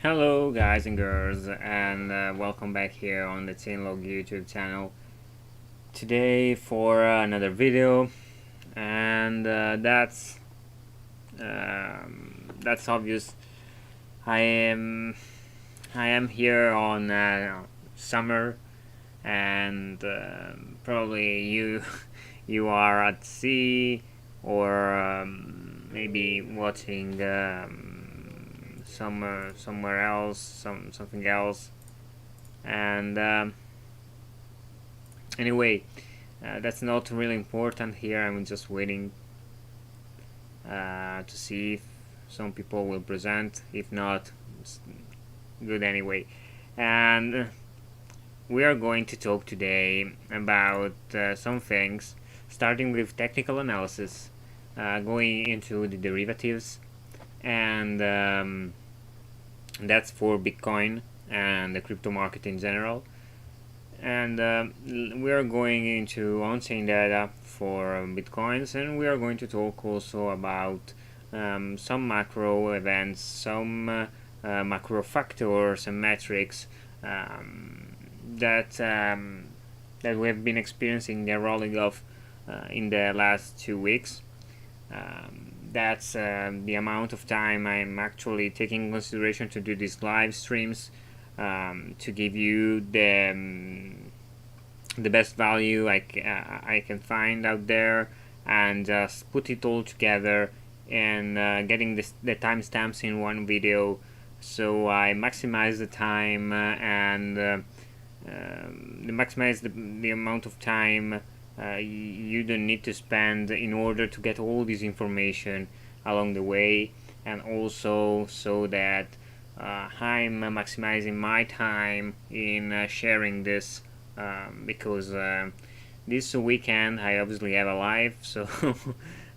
Hello guys and girls, and welcome back here on the ChainLog YouTube channel today for another video. And that's obvious. I am here on summer, and probably you are at sea, or maybe watching somewhere else, something else. And anyway, that's not really important here. I'm just waiting to see if some people will present. If not, it's good anyway. And we are going to talk today about some things, starting with technical analysis, going into the derivatives, and that's for Bitcoin and the crypto market in general. And we are going into on-chain data for Bitcoins, and we are going to talk also about some macro events, some macro factors and metrics that we have been experiencing the rolling off in the last 2 weeks. That's the amount of time I'm actually taking in consideration to do these live streams, to give you the best value I can find out there, and just put it all together and getting the timestamps in one video, so I maximize the time and maximize the amount of time you don't need to spend in order to get all this information along the way, and also so that I'm maximizing my time in sharing this, because this weekend I obviously have a life, so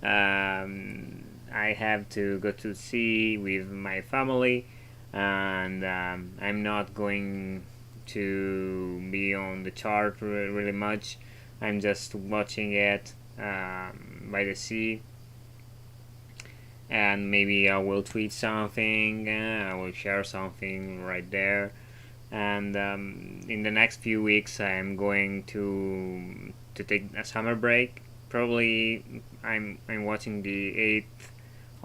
I have to go to sea with my family, and I'm not going to be on the chart really much. I'm just watching it by the sea, and maybe I will tweet something, I will share something right there. And in the next few weeks I'm going to take a summer break. Probably I'm watching the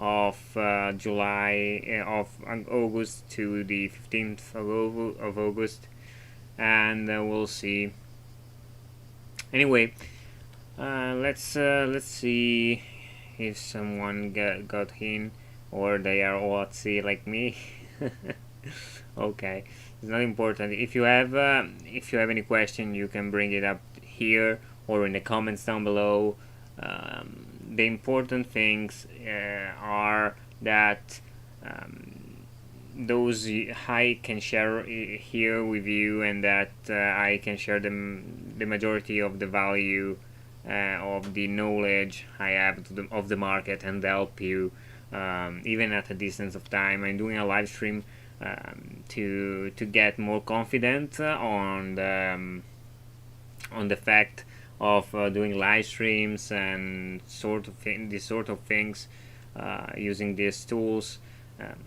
8th of July, of August to the 15th of August, and we'll see. Anyway, let's see if someone got in, or they are all at sea like me. Okay, it's not important. If you have any question, you can bring it up here or in the comments down below. The important things are that those I can share here with you, and that I can share the majority of the value of the knowledge I have of the market, and help you even at a distance of time. I'm doing a live stream to get more confident on the fact of doing live streams and these sort of things using these tools.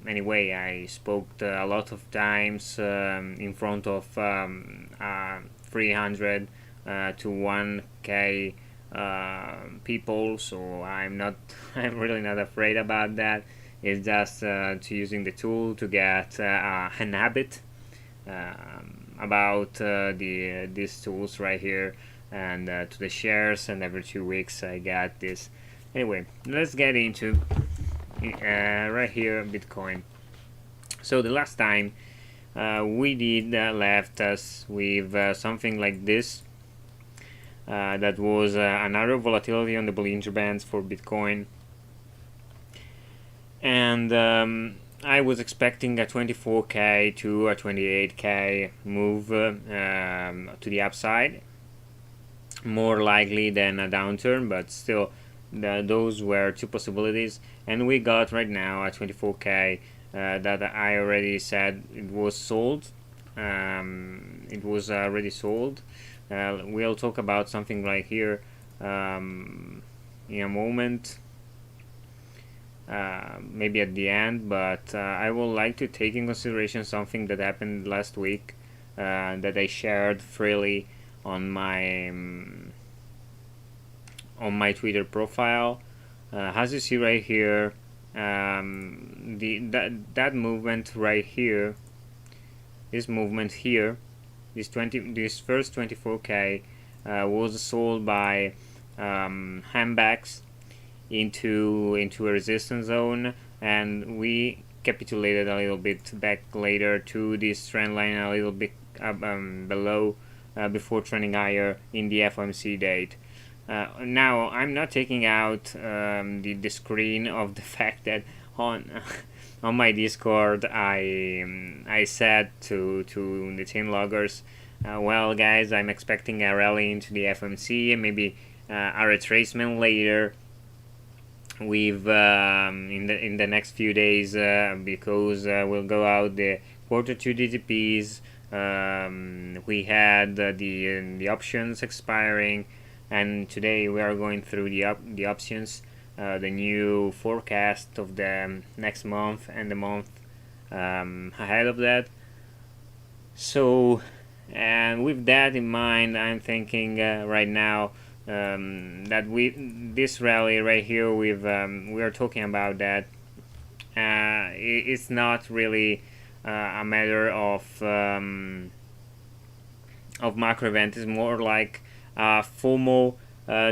Anyway, I spoke a lot of times in front of 300 to 1k people, so I'm really not afraid about that. It's just to using the tool to get an habit about these tools right here, and to the shares, and every 2 weeks I got this. Anyway, let's get into right here Bitcoin. So the last time we did left us with something like this. That was another volatility on the Bollinger Bands for Bitcoin, and I was expecting a 24k to a 28k move to the upside, more likely than a downturn, but still those were two possibilities, and we got right now a 24k that I already said it was sold. It was already sold. We'll talk about something right here in a moment. maybe at the end, but I would like to take in consideration something that happened last week that I shared freely on my Twitter profile. As you see right here, that movement right here, this movement here, this first 24k was sold by handbacks into a resistance zone, and we capitulated a little bit back later to this trend line a little bit below before trending higher in the FOMC date. Now I'm not taking out the screen of the fact that on on my Discord I said to the chain loggers, well guys, I'm expecting a rally into the FOMC and maybe a retracement later with in the next few days because we'll go out the quarter 2 DTPs. We had the options expiring, and today we are going through the options, the new forecast of the next month and the month ahead of that. So, and with that in mind, I'm thinking right now that this rally right here, we are talking about that. It's not really a matter of macro event. It's more like FOMO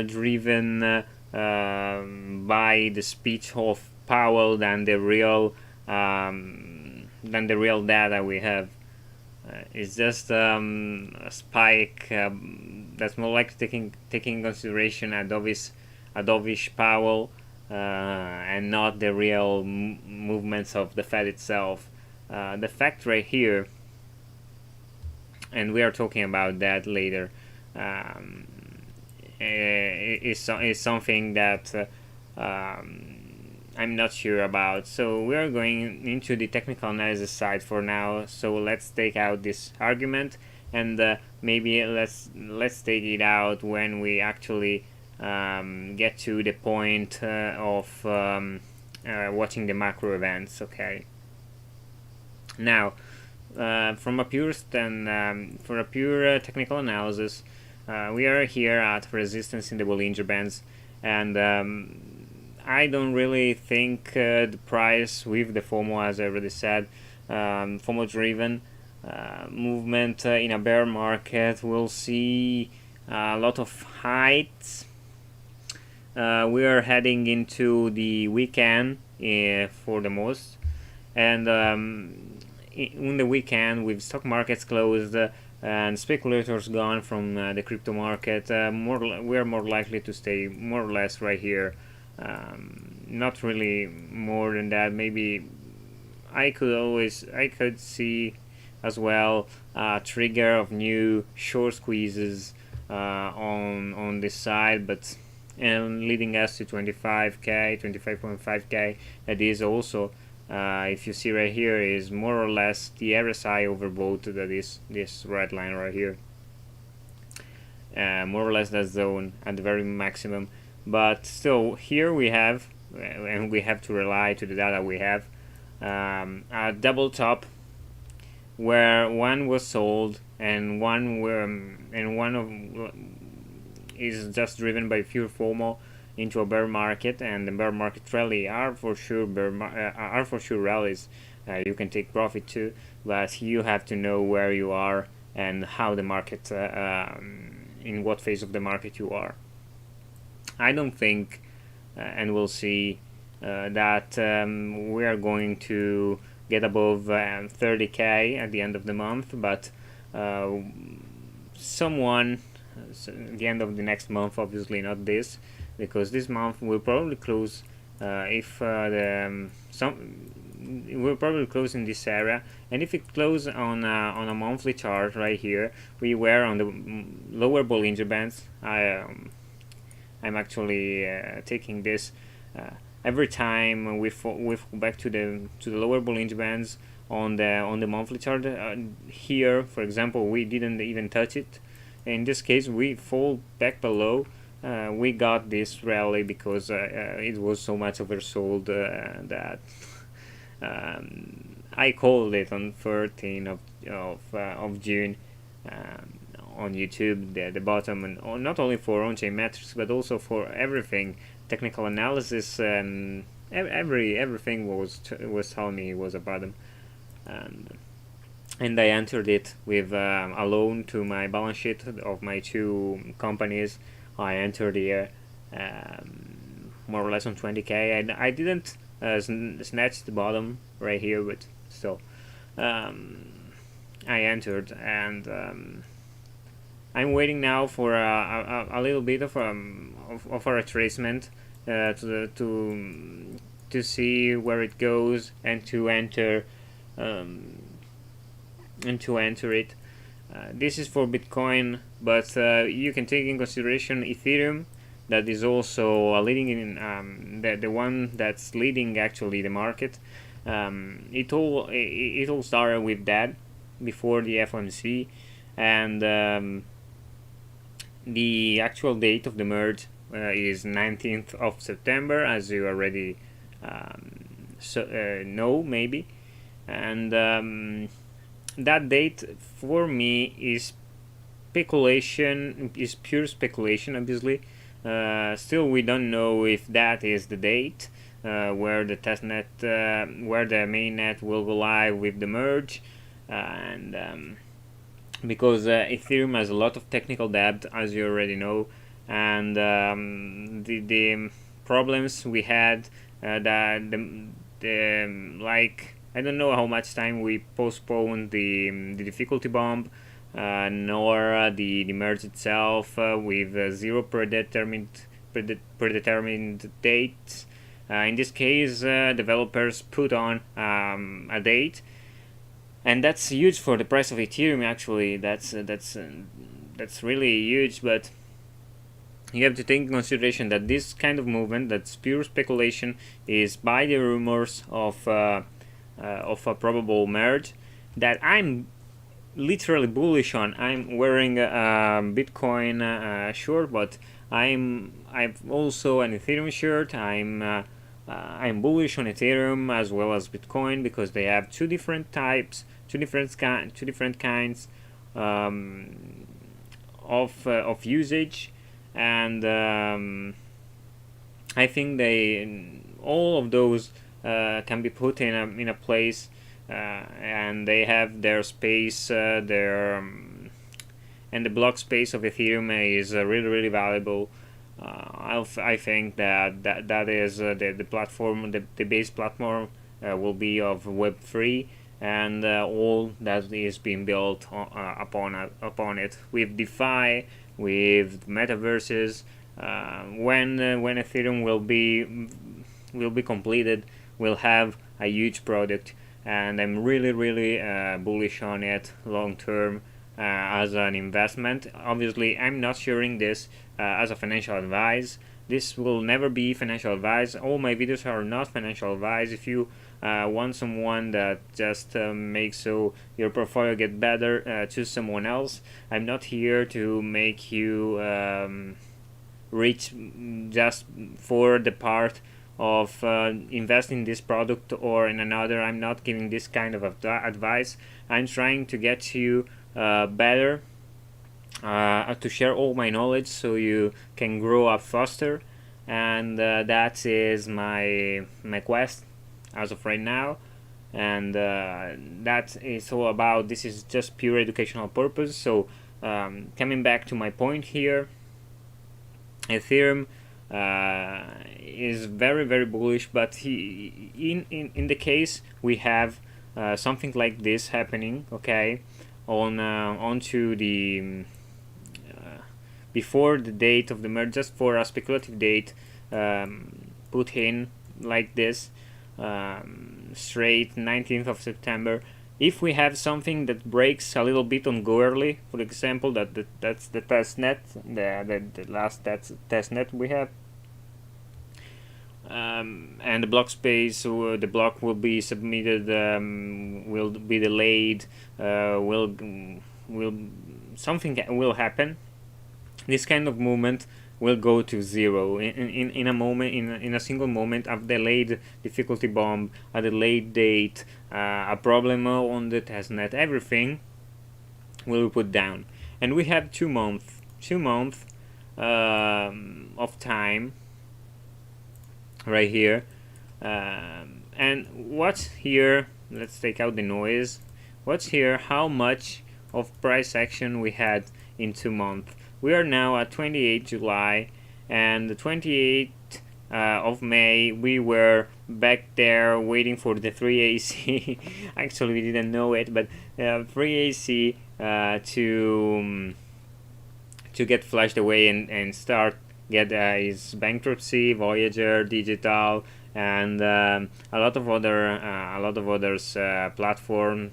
driven by the speech of Powell than the real data we have. It's just a spike that's more like taking consideration a dovish Powell and not the real movements of the Fed itself. The fact right here, and we are talking about that later, is something that I'm not sure about. So we are going into the technical analysis side for now. So let's take out this argument, and maybe let's take it out when we actually get to the point of watching the macro events. Okay. Now, from a pure technical analysis, we are here at resistance in the Bollinger Bands, and I don't really think the price with the FOMO, as I already said, FOMO driven movement in a bear market will see a lot of heights. We are heading into the weekend for the most, and in the weekend with stock markets closed and speculators gone from the crypto market, we are more likely to stay more or less right here. Not really more than that. Maybe I could see as well a trigger of new short squeezes on this side, but and leading us to 25k, 25.5k. That is also, if you see right here, is more or less the RSI overbought. That is this red line right here. More or less that zone at the very maximum. But still, here we have, and we have to rely to the data we have, a double top where one was sold and one is just driven by pure FOMO into a bear market, and the bear market rally are for sure rallies. You can take profit too, but you have to know where you are and how the market, in what phase of the market you are. I don't think, and we'll see, that we are going to get above 30k at the end of the month, but someone, the end of the next month, obviously not this, because this month will probably close we'll probably close in this area, and if it closes on a monthly chart right here, we were on the lower Bollinger Bands. I'm actually taking this every time we fall back to the lower Bollinger Bands on the monthly chart. Here, for example, we didn't even touch it. In this case, we fall back below we got this rally because it was so much oversold that I called it on 13th of June on YouTube, the bottom, and not only for on-chain metrics but also for everything, technical analysis, and everything was telling me it was a bottom, and I entered it with a loan to my balance sheet of my two companies. I entered here more or less on 20k, and I didn't snatch the bottom right here, but still I entered, and I'm waiting now for a little bit of a retracement to see where it goes and to enter it. This is for Bitcoin, but you can take in consideration Ethereum, that is also leading in the one that's leading actually the market. It all started with that before the FOMC, and the actual date of the merge is 19th of September, as you already know maybe, and that date for me is speculation, is pure speculation, obviously. Still, we don't know if that is the date where the testnet, where the mainnet will go live with the merge, and because Ethereum has a lot of technical debt, as you already know, and the problems we had, like, I don't know how much time we postponed the difficulty bomb, nor the merge itself with zero predetermined dates. In this case, developers put on a date, and that's huge for the price of Ethereum. Actually, that's really huge. But you have to take into consideration that this kind of movement, that's pure speculation, is by the rumors of a probable merge that I'm literally bullish on. I'm wearing a Bitcoin shirt, but I've also an Ethereum shirt. I'm bullish on Ethereum as well as Bitcoin because they have two different types, two different kinds of usage, and I think all of those can be put in a place, and they have their space, and the block space of Ethereum is really valuable. I think that is the platform, the base platform will be of Web3, and all that is being built upon it with DeFi, with metaverses. When Ethereum will be completed, we'll have a huge product, and I'm really bullish on it long term. As an investment. Obviously, I'm not sharing this as a financial advice. This will never be financial advice. All my videos are not financial advice. If you want someone that just makes so your portfolio get better, choose someone else. I'm not here to make you rich just for the part of investing in this product or in another. I'm not giving this kind of advice. I'm trying to get you better, to share all my knowledge so you can grow up faster, and that is my quest as of right now, and that is all about. This is just pure educational purpose. So coming back to my point here, Ethereum is very bullish, but in the case we have something like this happening, okay, onto the before the date of the merge, just for a speculative date, put in like this, straight 19th of September. If we have something that breaks a little bit on Goerli, for example, that's the test net, the last test net we have, and the block space, the block will be submitted, will be delayed, will something will happen. This kind of movement will go to zero in a moment, in a single moment. A delayed difficulty bomb, a delayed date, a problem on the testnet, everything will be put down. And we have 2 months of time right here. And what's here, let's take out the noise. What's here, how much of price action we had in 2 months. We are now at 28 July, and the 28th of May we were back there waiting for the 3AC. Actually we didn't know it, but 3AC to get flushed away and start get his bankruptcy, Voyager, Digital, and a lot of others platforms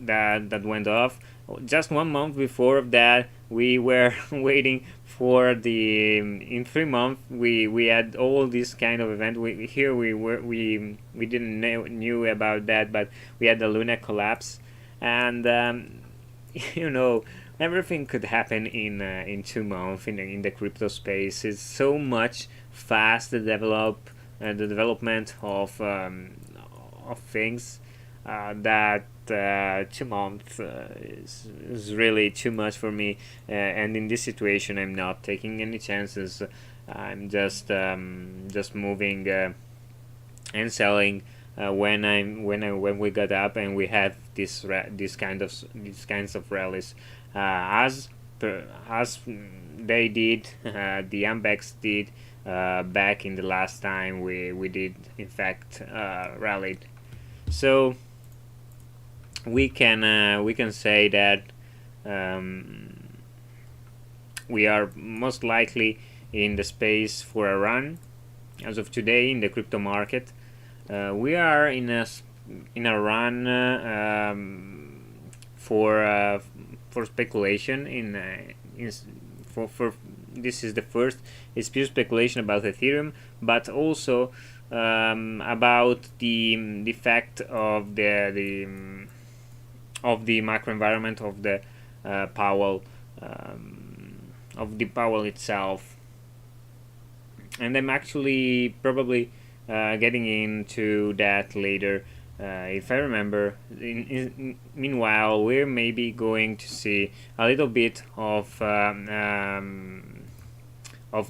that went off. Just 1 month before that, we were waiting for the in 3 months we had all this kind of event. We didn't knew about that, but we had the Luna collapse, and everything could happen in 2 months in the crypto space. It's so much fast the development of things that 2 months is really too much for me. And in this situation, I'm not taking any chances. I'm just moving and selling when we got up and we have these kinds of rallies, as they did, the Ambex did back in the last time we did in fact rallied. So we can say that we are most likely in the space for a run as of today in the crypto market. We are in a run for speculation for this is the first. It's pure speculation about Ethereum, but also about the fact of the macro environment of the Powell itself. And I'm actually probably getting into that later, if I remember. Meanwhile, we're maybe going to see a little bit of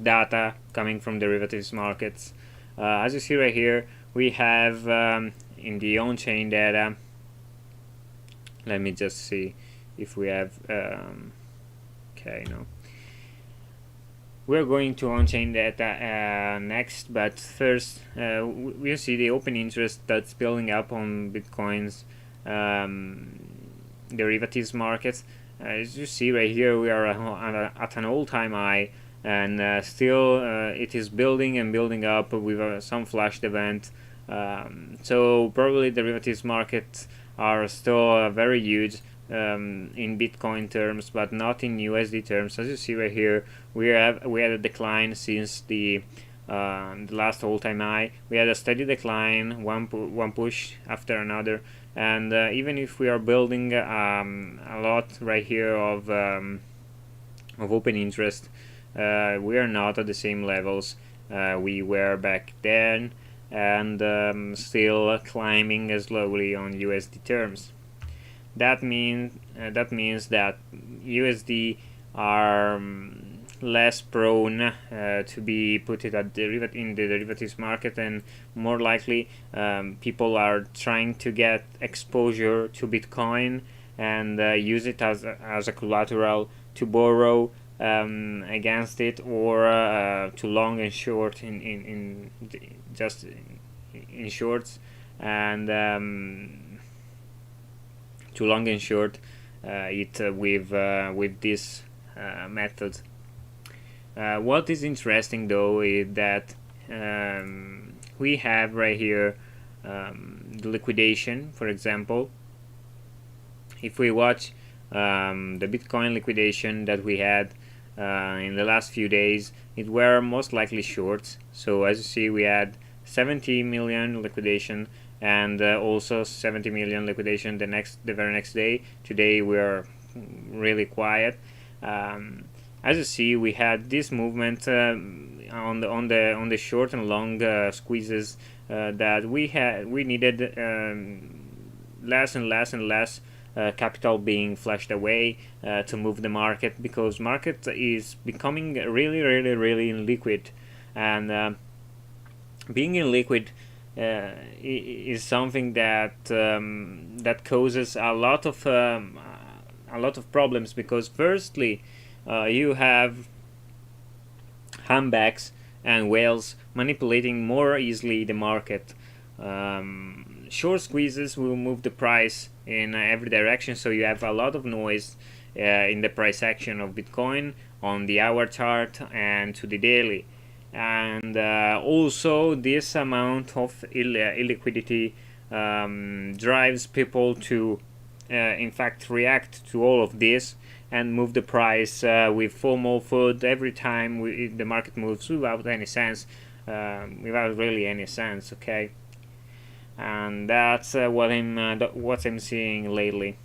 data coming from derivatives markets. As you see right here, we have in the on-chain data. Let me just see if we have. Okay, no. We're going to on-chain data next, but first we'll see the open interest that's building up on Bitcoin's derivatives markets. As you see right here, we are at an all-time high, and still it is building and building up with some flashed event. So probably derivatives markets are still very huge in Bitcoin terms, but not in USD terms. As you see right here, we had a decline since the last all-time high. We had a steady decline, one push after another, and even if we are building a lot right here of open interest, we are not at the same levels we were back then, and still climbing slowly on USD terms. That means that USD are less prone to be put in the derivatives market, and more likely people are trying to get exposure to Bitcoin and use it as a collateral to borrow against it, or to long and short in shorts, and to long and short it with this method. What is interesting though is that we have right here the liquidation, for example. If we watch the Bitcoin liquidation that we had in the last few days, it were most likely shorts. So as you see, we had 70 million liquidation, and also 70 million liquidation the very next day. Today we are really quiet, as you see, we had this movement on the short and long squeezes that we needed less and less capital being flushed away to move the market, because market is becoming really illiquid, and being illiquid is something that that causes a lot of problems, because firstly you have humpbacks and whales manipulating more easily the market. Short squeezes will move the price in every direction, so you have a lot of noise in the price action of Bitcoin on the hour chart and to the daily. And also this amount of illiquidity drives people to in fact react to all of this and move the price with FOMO food every time the market moves without any sense, without really any sense. Okay, and that's what I'm seeing lately.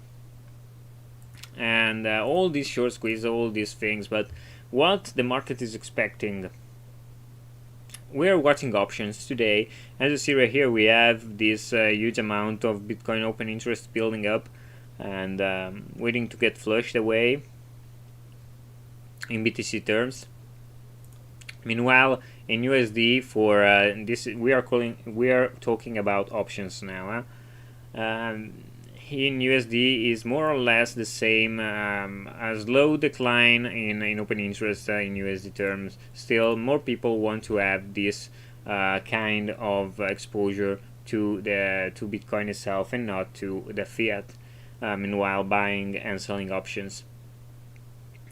And all these short squeeze, all these things, but what the market is expecting. We are watching options today. As you see right here, we have this huge amount of Bitcoin open interest building up and waiting to get flushed away in BTC terms. Meanwhile, in USD, for this we are talking about options now. In USD is more or less the same, as low decline in open interest in USD terms. Still, more people want to have this kind of exposure to Bitcoin itself and not to the fiat. Meanwhile, buying and selling options.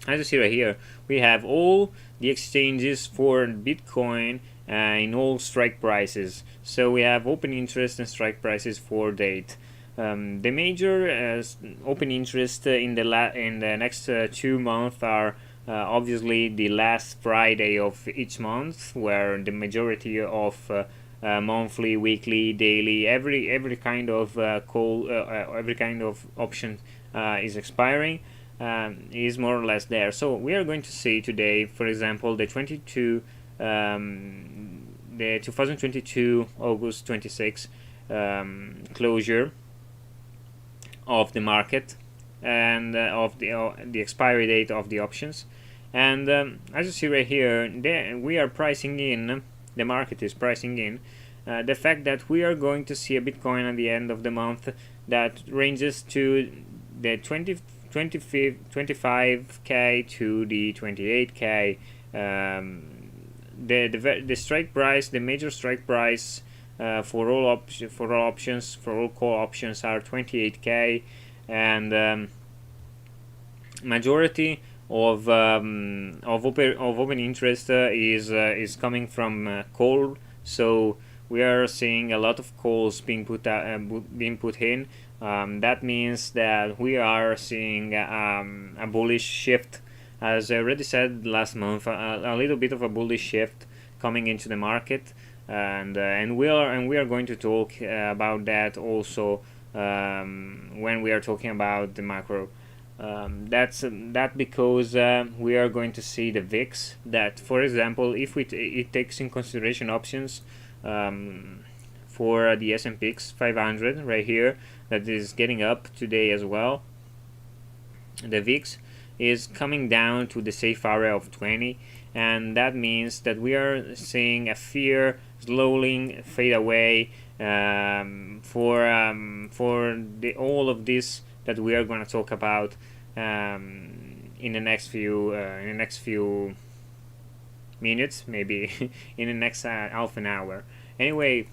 As you see right here, we have all the exchanges for Bitcoin in all strike prices. So we have open interest and strike prices for date. The major open interest in the next 2 months are obviously the last Friday of each month, where the majority of monthly, weekly, daily, every kind of call, every kind of option is expiring, is more or less there. So we are going to see today, for example, the 2022 August 26 closure of the market and of the expiry date of the options. And as you see right here, we are pricing in, the market is pricing in the fact that we are going to see a Bitcoin at the end of the month that ranges to the 25k to the 28k. The strike price, the major strike price for all options, for all call options, are 28k, and majority of open interest is coming from call. So we are seeing a lot of calls being put in. That means that we are seeing a bullish shift, as I already said last month, a little bit of a bullish shift coming into the market, and we are going to talk about that also when we are talking about the macro. That's because we are going to see the VIX, that, for example, if it takes in consideration options for the S&P 500 right here, that is getting up today as well. The VIX is coming down to the safe area of 20, and that means that we are seeing a fear slowly fade away for all of this that we are going to talk about in the next few minutes, maybe in the next half an hour. Anyway,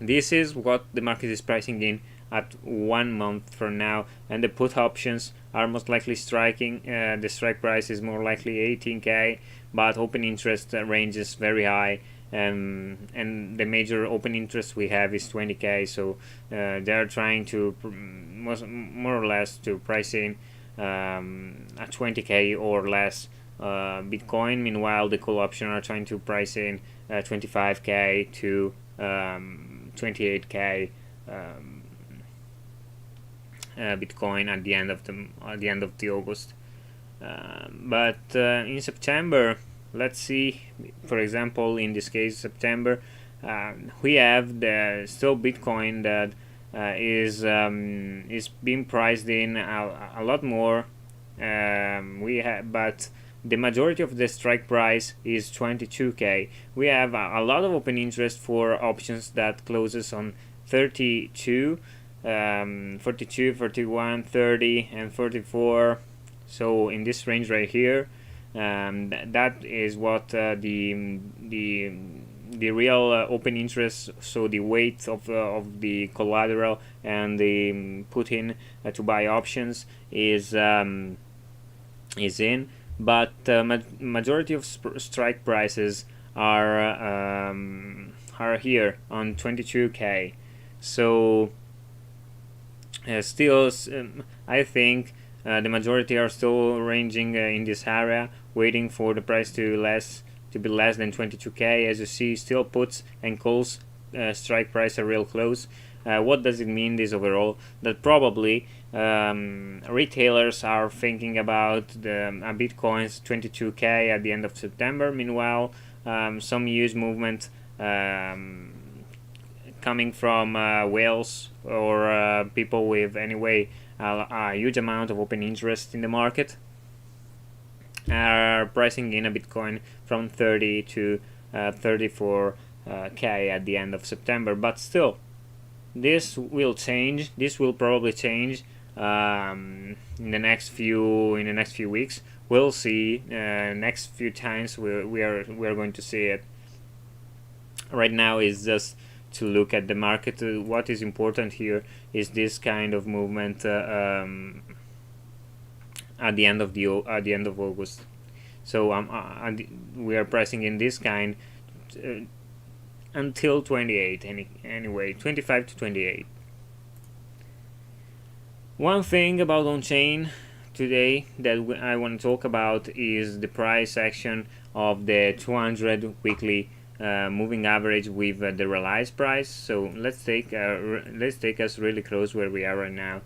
this is what the market is pricing in at 1 month from now, and the put options are most likely striking. The strike price is more likely 18k, but open interest range is very high, and the major open interest we have is 20k. So they are trying to more or less to price in a 20k or less Bitcoin. Meanwhile, the call option are trying to price in 25k to 28k Bitcoin at the end of the August. But in September, let's see, for example, in this case September, we have the still Bitcoin that is being priced in a lot more. But the majority of the strike price is 22k. We have a lot of open interest for options that closes on 32, 42, 41, 30, and 44. So in this range right here, that is what the real open interest, so the weight of the collateral and the put in to buy options is in. But majority of strike prices are here on 22k. So still, I think the majority are still ranging in this area, waiting for the price to be less than 22k. As you see, still puts and calls strike price are real close. What does it mean, this overall? That probably retailers are thinking about the Bitcoin's 22k at the end of September. Meanwhile, some huge movement coming from whales or people with anyway a huge amount of open interest in the market are pricing in a Bitcoin from 30 to 34k at the end of September. But still, this will change. This will probably change in the next few weeks. We'll see. Next few times we are going to see it. Right now is just to look at the market. What is important here is this kind of movement at the end of August. So we are pricing in this kind until 28. Anyway, 25 to 28. One thing about on-chain today that I want to talk about is the price action of the 200 weekly moving average with the realized price. So let's take us really close where we are right now.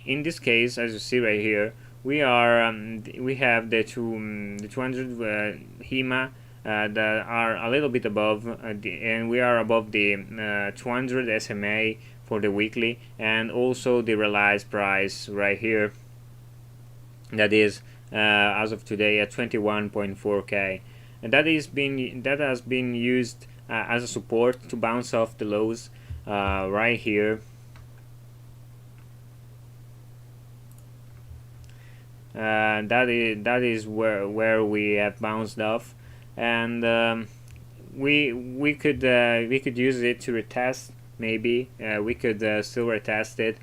In this case, as you see right here, we have the 200 HEMA that are a little bit above, and we are above the 200 SMA for the weekly, and also the realized price right here. That is as of today at 21.4k, and that has been used as a support to bounce off the lows right here. That is where we have bounced off, and we could use it to retest. Maybe we could still retest it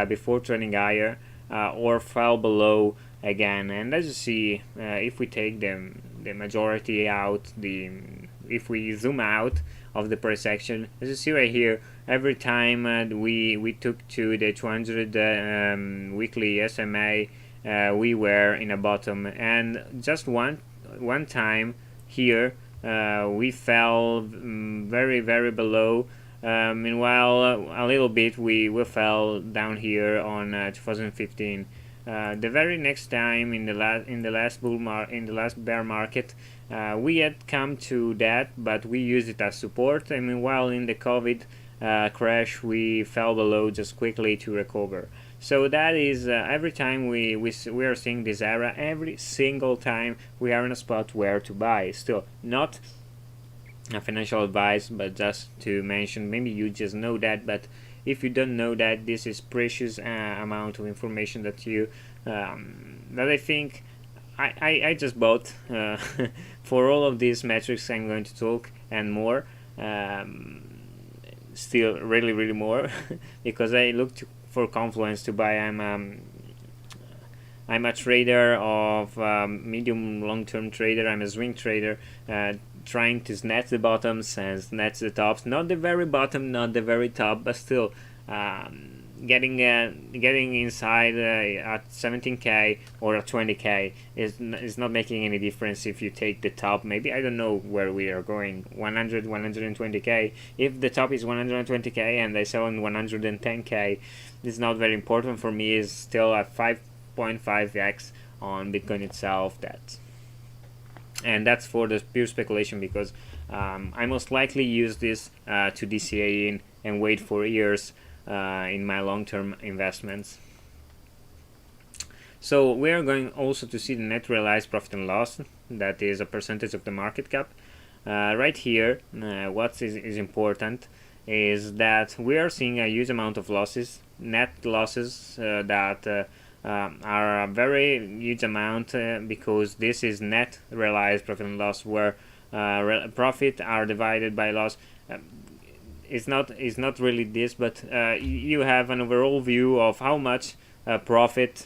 before turning higher or fall below again. And as you see, if we take the majority out, if we zoom out of the price action, as you see right here, every time we took to the 200 weekly SMA, we were in a bottom, and just one time here we fell very below. Meanwhile, a little bit we fell down here on 2015. The very next time in the last bear market, we had come to that, but we used it as support. And meanwhile, in the COVID crash, we fell below just quickly to recover. So that is every time we are seeing this area, every single time we are in a spot where to buy. Still not a financial advice, but just to mention. Maybe you just know that, but if you don't know that, this is precious amount of information that you that I think I just bought for all of these metrics I'm going to talk and more. Still really more because I looked for Confluence to buy. I'm a trader of medium long-term trader. I'm a swing trader, trying to snatch the bottoms and snatch the tops. Not the very bottom, not the very top, but still getting inside at 17k or at 20k is not making any difference if you take the top. Maybe, I don't know where we are going, 120k. If the top is 120k and I sell on 110k, it's not very important for me. It's still at 5 2.5x on Bitcoin itself. That's for the pure speculation, because I most likely use this to DCA in and wait for years in my long-term investments. So we are going also to see the net realized profit and loss, that is a percentage of the market cap. Right here, what is important is that we are seeing a huge amount of losses, net losses that are a very huge amount, because this is net realized profit and loss, where profit are divided by loss. It's not really this, but you have an overall view of how much profit.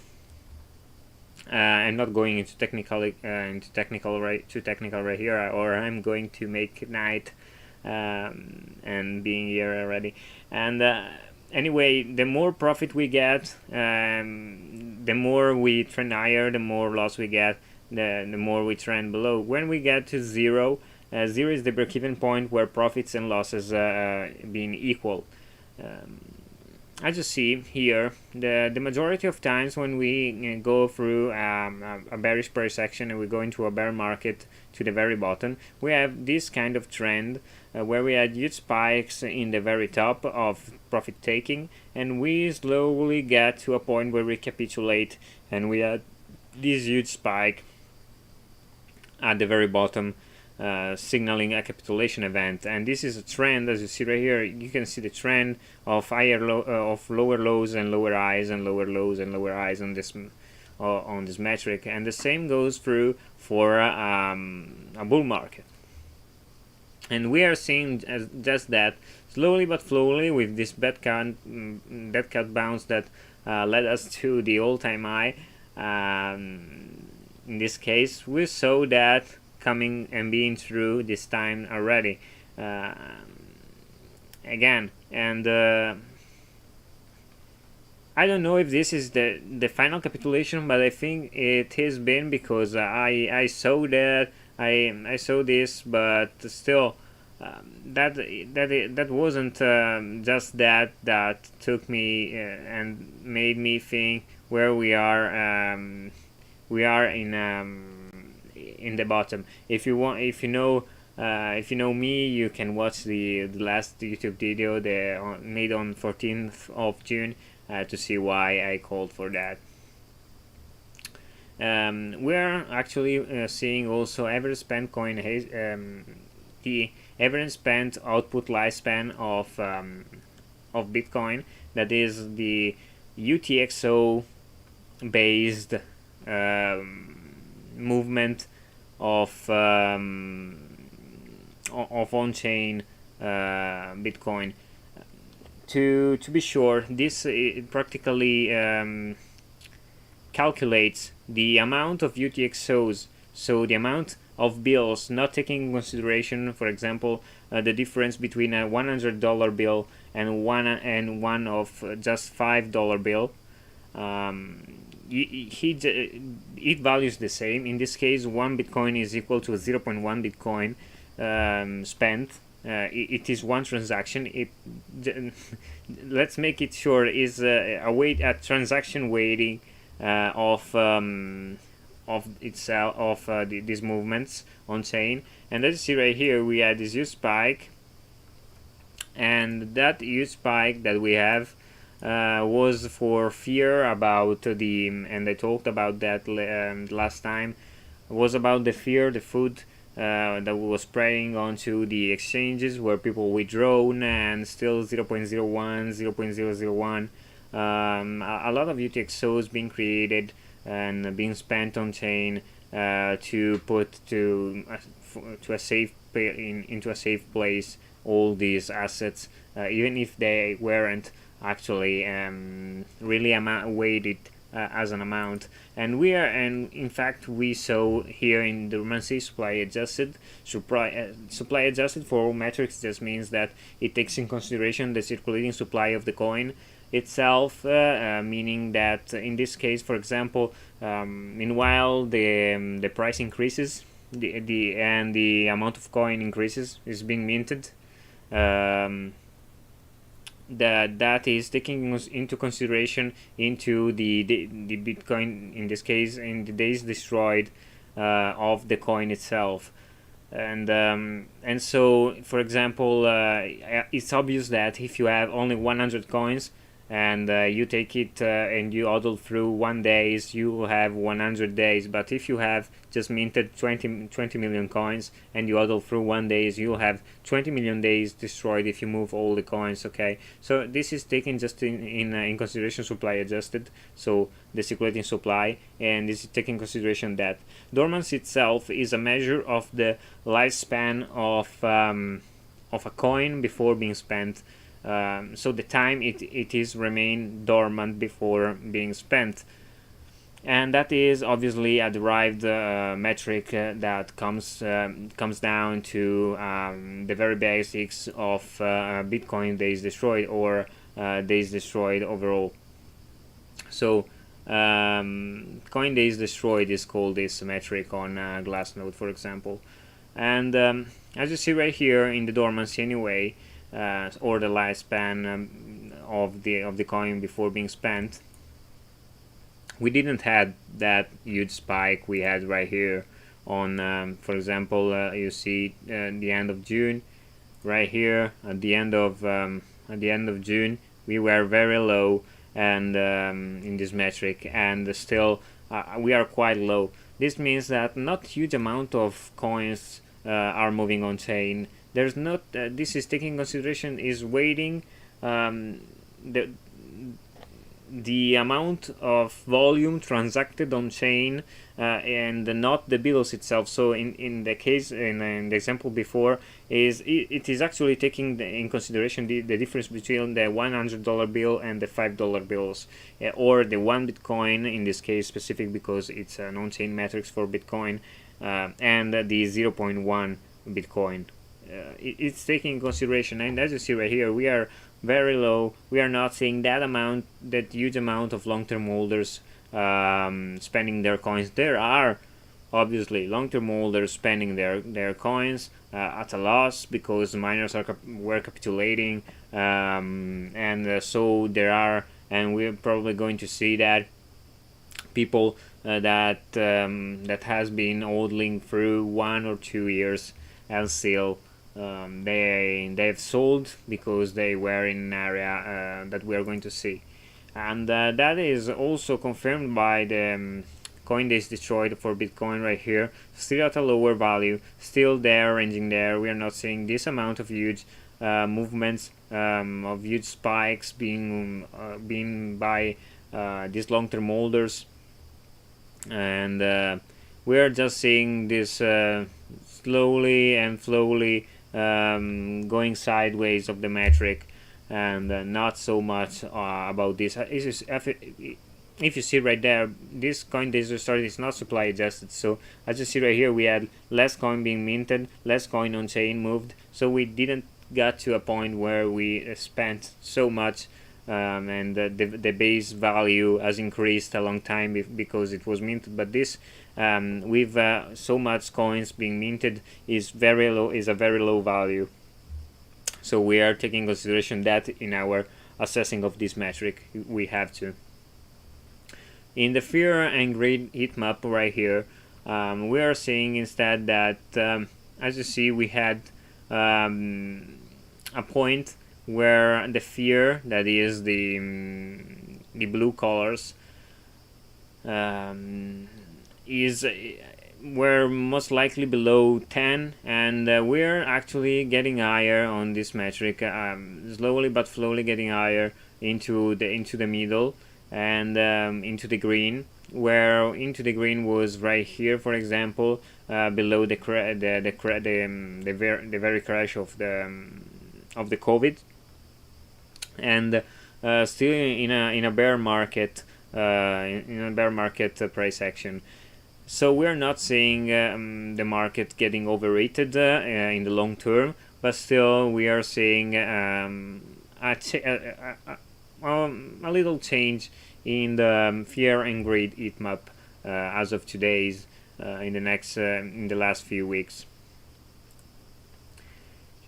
I'm not going into technical right here, or I'm going to make night and being here already. And anyway, the more profit we get, the more we trend higher, the more loss we get, the more we trend below. When we get to zero, zero is the break-even point where profits and losses being equal. As you see here, the majority of times when we go through a bearish price action and we go into a bear market to the very bottom, we have this kind of trend where we had huge spikes in the very top of profit taking, and we slowly get to a point where we capitulate, and we had this huge spike at the very bottom, signaling a capitulation event. And this is a trend, as you see right here. You can see the trend of lower lows and lower highs, and lower lows and lower highs on this metric. And the same goes through for a bull market. And we are seeing just that, slowly but slowly, with this dead cat bounce that led us to the all-time high. In this case, we saw that coming and being through this time already again. And I don't know if this is the final capitulation, but I think it has been, because I saw that I saw this, but still that wasn't just that took me and made me think where we are in the bottom. If you know me, you can watch the last YouTube video made on 14th of June to see why I called for that. We're actually seeing also average spent coin, the average spent output lifespan of Bitcoin, that is the UTXO based movement of on-chain Bitcoin. To be sure, this practically calculates the amount of UTXOs, so the amount of bills, not taking into consideration, for example, the difference between a $100 bill and one of just $5 bill. It values the same. In this case, 1 Bitcoin is equal to 0.1 Bitcoin spent. It is one transaction. Let's make it sure is a transaction weighting of these movements on chain. And as you see right here, we had this huge spike, and that huge spike that we have was for fear about and I talked about that last time, was about the fear, the food that was spreading onto the exchanges, where people withdraw, and still 0.01, 0.001, a lot of UTXOs being created and being spent on chain to put into a safe place all these assets, even if they weren't actually really weighted as an amount. And in fact we saw here in the Romancy supply adjusted for all metrics. This means that it takes in consideration the circulating supply of the coin itself, meaning that in this case, for example, meanwhile the price increases, the amount of coin increases, is being minted. that is taking into consideration into the Bitcoin, in this case, in the days destroyed of the coin itself. And so, for example, it's obvious that if you have only 100 coins and you take it and you hodl through 1 days, you will have 100 days. But if you have just minted 20 million coins and you hodl through 1 days, you'll have 20 million days destroyed if you move all the coins. Okay, so this is taken just in consideration supply adjusted, so the circulating supply, and this is taking consideration that dormancy itself is a measure of the lifespan of a coin before being spent. So the time it is remain dormant before being spent, and that is obviously a derived metric that comes down to the very basics of Bitcoin days destroyed, or days destroyed overall. So coin days destroyed is called this metric on Glassnode, for example. And as you see right here in the dormancy anyway, or the lifespan of the coin before being spent, we didn't have that huge spike we had right here on for example, you see the end of June right here. At the end of June we were very low, and in this metric, and still we are quite low. This means that not huge amount of coins are moving on chain. There's not this is taking consideration is waiting the amount of volume transacted on chain and not the bills itself. So in the case, in the example before, it is actually taking in consideration the difference between the $100 bill and the $5 bills, or the 1 Bitcoin in this case specific, because it's an on-chain metrics for Bitcoin, and the 0.1 Bitcoin. It's taking consideration, and as you see right here, we are very low. We are not seeing that huge amount of long-term holders spending their coins. There are obviously long-term holders spending their coins at a loss because miners were capitulating, and so there are, and we're probably going to see that people that has been hodling through 1 or 2 years, and still they've sold because they were in an area that we are going to see, and that is also confirmed by the coin days destroyed for Bitcoin right here, still at a lower value, still there, ranging there. We are not seeing this amount of huge movements, of huge spikes being by these long-term holders, and we are just seeing this slowly going sideways of the metric, and not so much about this. If you see right there, this coin days destroyed is not supply adjusted. So as you see right here, we had less coin being minted, less coin on chain moved. So we didn't get to a point where we spent so much, and the base value has increased a long time because it was minted. But this with so much coins being minted is a very low value. So we are taking consideration that in our assessing of this metric. We have to. In the fear and greed heat map right here, we are seeing instead that as you see, we had a point where the fear, that is the blue colors, we're most likely below 10, and we're actually getting higher on this metric, slowly but slowly getting higher into the middle, and into the green, where into the green was right here, for example, below the very crash of the COVID, and still in a bear market, price action. So we're not seeing the market getting overrated in the long term, but still we are seeing a little change in the fear and greed heat map as of today's in the last few weeks.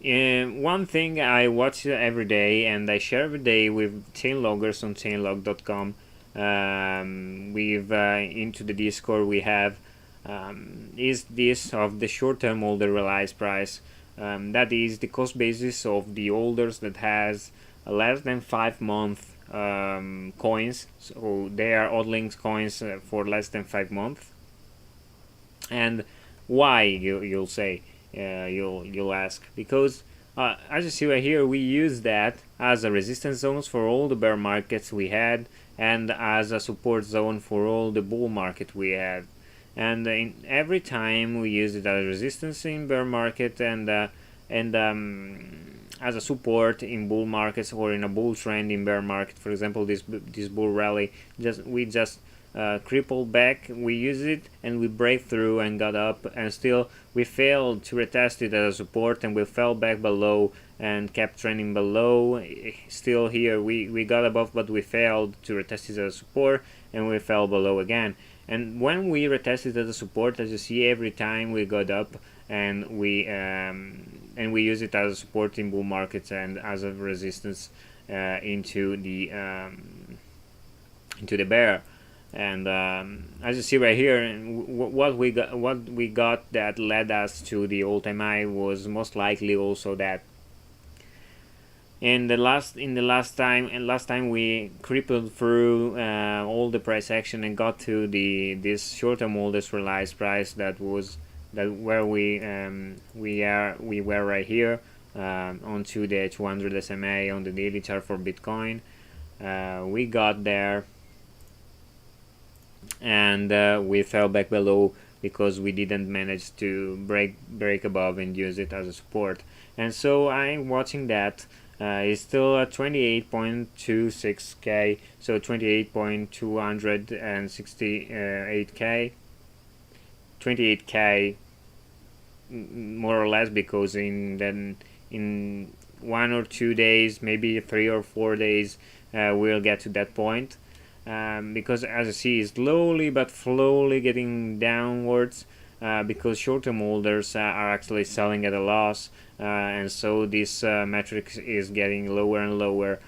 One thing I watch every day and I share every day with chainloggers on chainlog.com, with into the Discord we have, is this of the short-term order realized price. That is the cost basis of the orders that has less than 5 month coins. So they are hodling coins for less than 5 months. And why, you'll say, you'll ask? Because as you see right here, we use that as a resistance zones for all the bear markets we had, and as a support zone for all the bull market we had. And every time we use it as resistance in bear market, and as a support in bull markets, or in a bull trend in bear market. For example, this bull rally, we just crippled back, we use it and we break through and got up, and still we failed to retest it as a support, and we fell back below and kept trending below. Still here we got above, but we failed to retest it as a support, and we fell below again. And when we retested as a support, as you see, every time we got up, and we use it as a support in bull markets and as a resistance into the bear. And as you see right here, what we got that led us to the all-time high was most likely also that last time we crippled through all the price action and got to this short-term orders realized price, that where we were right here, onto the 200 SMA on the daily chart for Bitcoin. We got there, and we fell back below because we didn't manage to break above and use it as a support. And so I'm watching that. It's still at 28.26k, so 28.268k, 28k more or less, because in 1 or 2 days, maybe 3 or 4 days, we'll get to that point. Because as you see, slowly but slowly getting downwards, because short-term holders are actually selling at a loss, and so this metric is getting lower and lower.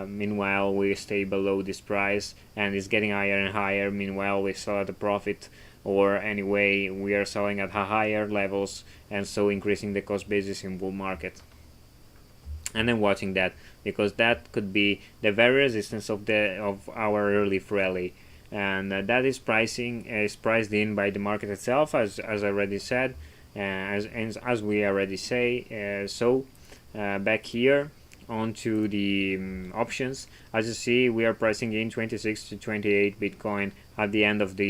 Meanwhile, we stay below this price, and it's getting higher and higher. Meanwhile, we sell at a profit, or anyway, we are selling at higher levels, and so increasing the cost basis in bull market. And then watching that, because that could be the very resistance of our early rally, and that is priced in by the market itself, as I already said, as we already say. So back here onto the options, as you see, we are pricing in 26 to 28 Bitcoin at the end of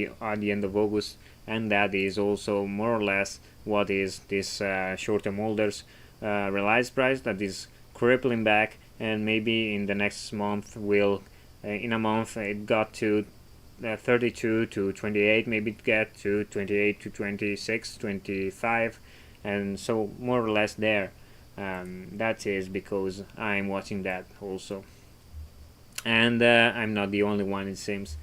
August, and that is also more or less what is this short-term holders realized price, that is crippling back. And maybe in the next month in a month it got to 32 to 28, maybe it get to 28 to 26, 25, and so more or less there. That is because I'm watching that also, and I'm not the only one, it seems.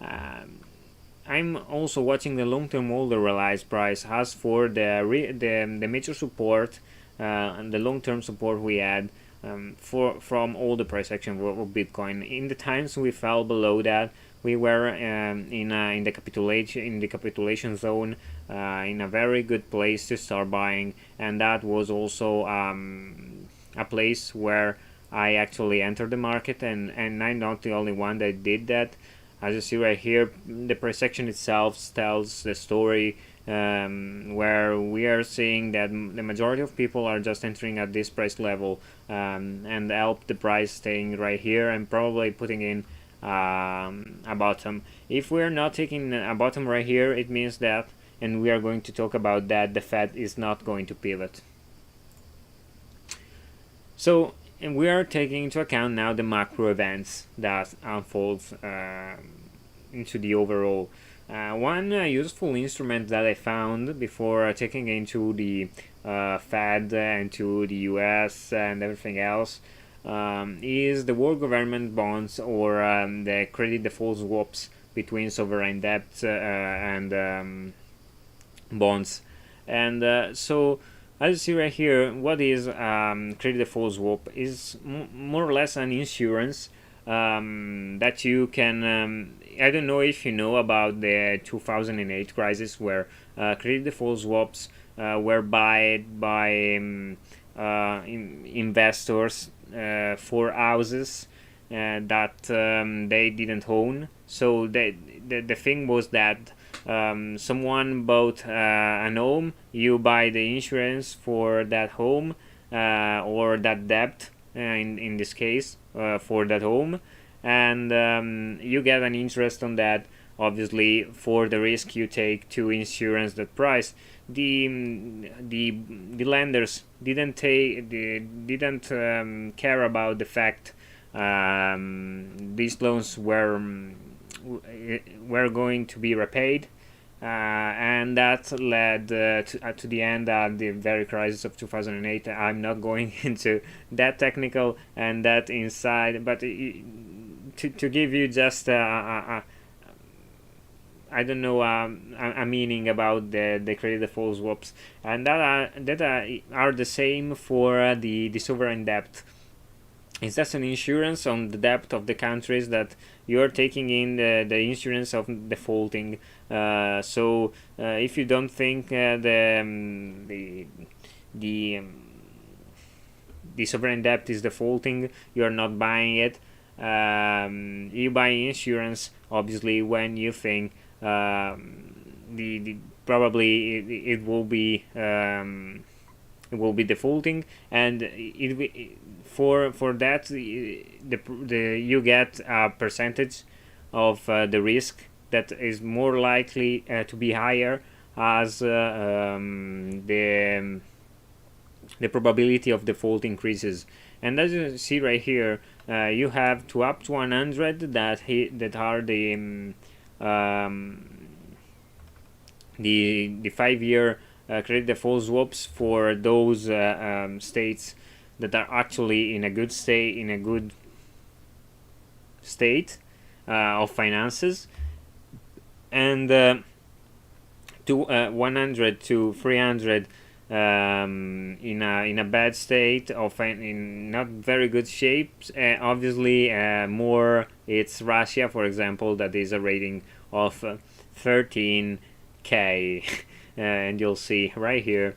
I'm also watching the long-term holder realized price. As for the major support and the long-term support we had from all the price action of Bitcoin, in the times we fell below that, we were in the capitulation zone, in a very good place to start buying, and that was also a place where I actually entered the market, and I'm not the only one that did that. As you see right here, the price action itself tells the story, where we are seeing that the majority of people are just entering at this price level, and help the price staying right here and probably putting in a bottom. If we're not taking a bottom right here, it means that, and we are going to talk about that, the Fed is not going to pivot. So, and we are taking into account now the macro events that unfolds into the overall. One useful instrument that I found before taking into the Fed and to the US and everything else is the world government bonds, or the credit default swaps between sovereign debt and bonds. And so As you see right here, what is credit default swap is more or less an insurance that you can. I don't know if you know about the 2008 crisis where credit default swaps were bought by investors for houses that they didn't own. So the thing was that someone bought an home, you buy the insurance for that home or that debt in this case for that home, and you get an interest on that. Obviously, for the risk you take to insurance that price, the lenders didn't care about the fact these loans were going to be repaid, and that led to the end at the very crisis of 2008. I'm not going into that technical and that inside, but to give you just I don't know a meaning about the credit default swaps, and that are the same for the sovereign debt. It's just an insurance on the debt of the countries that you're taking in the insurance of defaulting. So if you don't think the sovereign debt is defaulting, you're not buying it. You buy insurance obviously when you think the probably it will be defaulting, and for that the you get a percentage of the risk that is more likely to be higher as the probability of default increases. And as you see right here, you have to up to 100 that are the 5-year credit default swaps for those states that are actually in a good state of finances, and to 100 to 300 in a bad state of in not very good shapes. Obviously, more it's Russia, for example, that is a rating of 13k, and you'll see right here.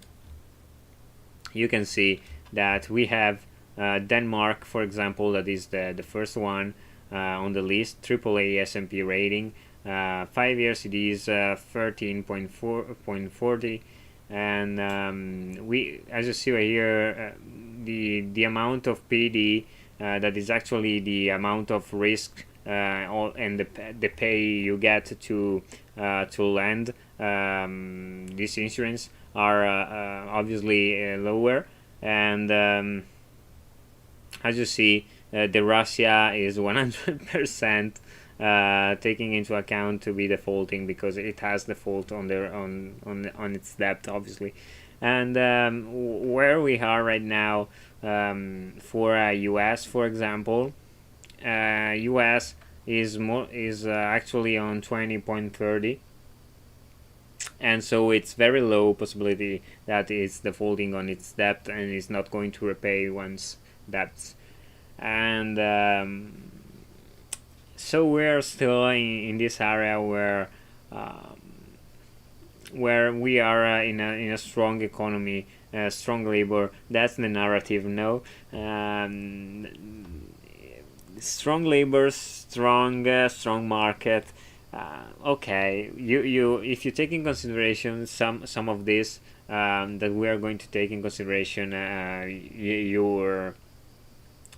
You can see that we have Denmark, for example, that is the first one on the list, AAA S&P rating. 5 years it is 13.40, and we, as you see right here, the amount of PD that is actually the amount of risk and the pay you get to lend this insurance are obviously lower, and as you see, the Russia is 100% taking into account to be defaulting because it has default on its debt, obviously. And where we are right now, for US, for example, US is actually on 20.30, and so it's very low possibility that it's defaulting on its debt and is not going to repay one's debts. And so we're still in this area where we are in a strong economy, strong labor. That's the narrative, no? Strong labor, strong market. Okay, you if you take in consideration some of this that we are going to take in consideration,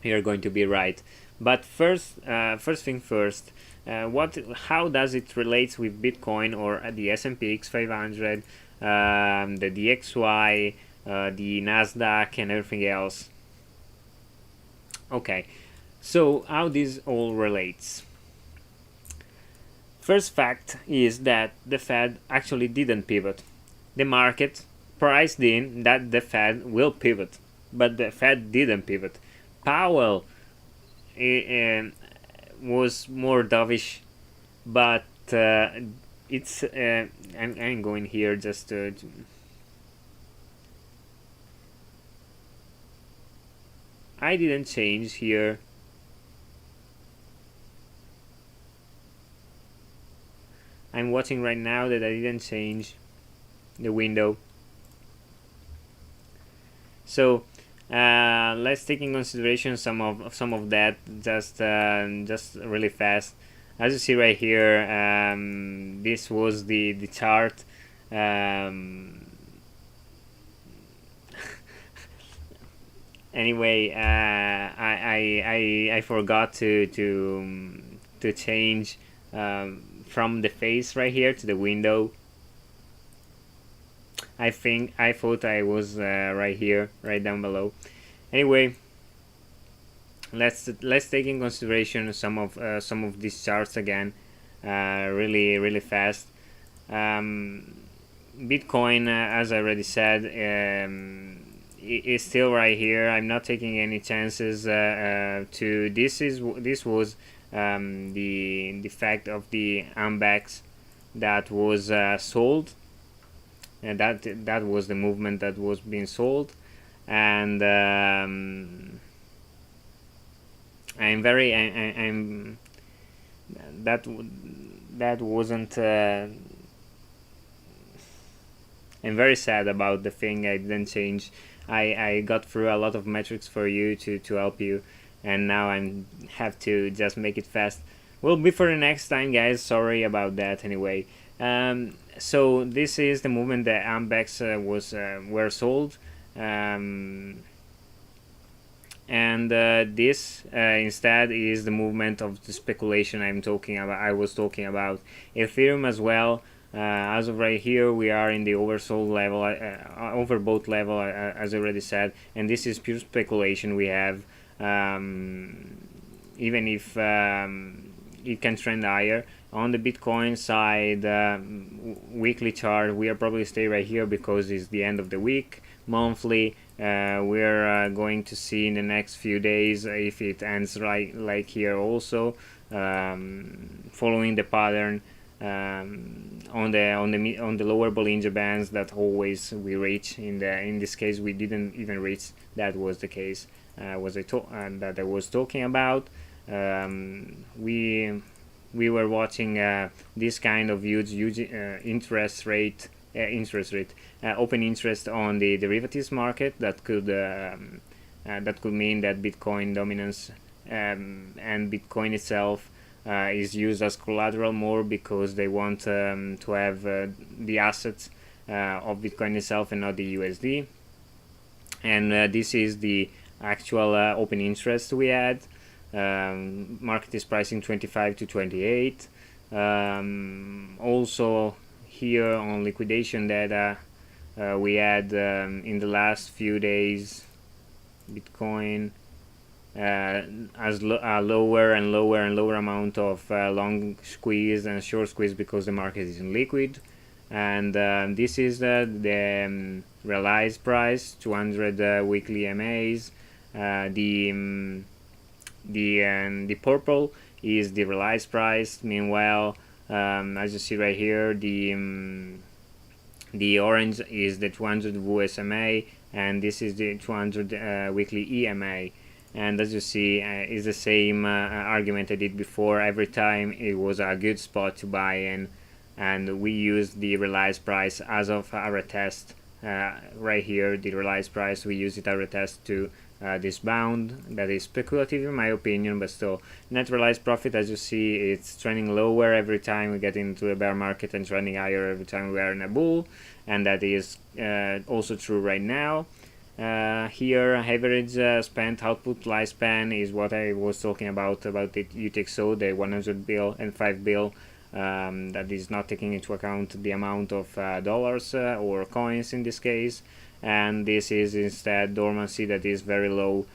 you're going to be right. But first thing first, how does it relate with Bitcoin or the S&P 500, the DXY, the Nasdaq, and everything else? Okay, so how this all relates? First fact is that the Fed actually didn't pivot. The market priced in that the Fed will pivot, but the Fed didn't pivot. Powell was more dovish, but it's I'm going here just to I didn't change here. I'm watching right now that I didn't change the window. So let's take in consideration some of that just really fast. As you see right here, this was the chart. Anyway, I forgot to change from the face right here to the window. I thought I was right here, right down below. Anyway, let's take in consideration some of these charts again, really fast. Bitcoin, as I already said, is still right here. I'm not taking any chances to this was the fact of the AMBEX that was sold, and that was the movement that was being sold, and I'm that wasn't I'm very sad about the thing I didn't change. I got through a lot of metrics for you to help you, and now I have to just make it fast. Will be for the next time, guys. Sorry about that. Anyway, so this is the movement that AMBEX were sold, and this instead is the movement of the speculation I was talking about. Ethereum as well. As of right here, we are in the oversold level, overbought level, as I already said, and this is pure speculation. We have, even if it can trend higher. On the Bitcoin side, weekly chart, we are probably stay right here because it's the end of the week. Monthly, we're going to see in the next few days if it ends right like here also, following the pattern. On the lower Bollinger Bands that always we reach. In this case we didn't even reach. That was the case that I was talking about. We were watching this kind of huge interest rate, open interest on the derivatives market that could mean that Bitcoin dominance and Bitcoin itself is used as collateral more because they want to have the assets of Bitcoin itself and not the USD. And this is the actual open interest we had. Market is pricing 25 to 28. Also here on liquidation data, we had in the last few days Bitcoin as lower and lower amount of long squeeze and short squeeze because the market isn't liquid. And this is the realized price, 200 weekly MAs. The purple is the realized price. Meanwhile, as you see right here, the orange is the 200 WSMA, and this is the 200 weekly EMA. And as you see, is the same argument I did before. Every time it was a good spot to buy in, and we used the realized price as of our test right here. The realized price, we use it as a test to this bound. That is speculative in my opinion, but still net realized profit, as you see, it's trending lower every time we get into a bear market and trending higher every time we are in a bull, and that is also true right now. Here average spent output lifespan is what I was talking about the UTXO, the 100 bill and 5 bill, that is not taking into account the amount of dollars or coins in this case. And this is instead dormancy, that is very low,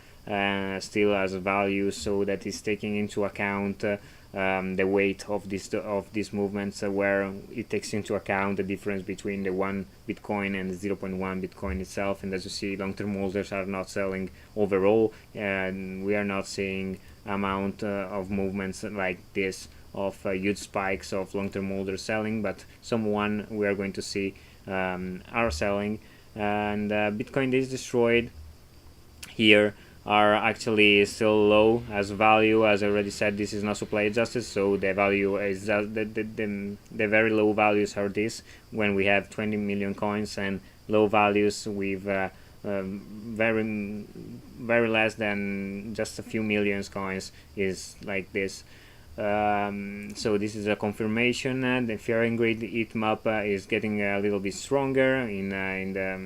still as a value, so that is taking into account the weight of these movements, where it takes into account the difference between the 1 Bitcoin and the 0.1 Bitcoin itself. And as you see, long-term holders are not selling overall, and we are not seeing amount of movements like this of huge spikes of long-term holders selling, but someone we are going to see are selling. And Bitcoin is destroyed here are actually still low as value. As I already said, this is not supply adjusted, so the value is just the very low values are this when we have 20 million coins, and low values with very less than just a few millions coins is like this. So this is a confirmation. The fear and greed heat map is getting a little bit stronger. In the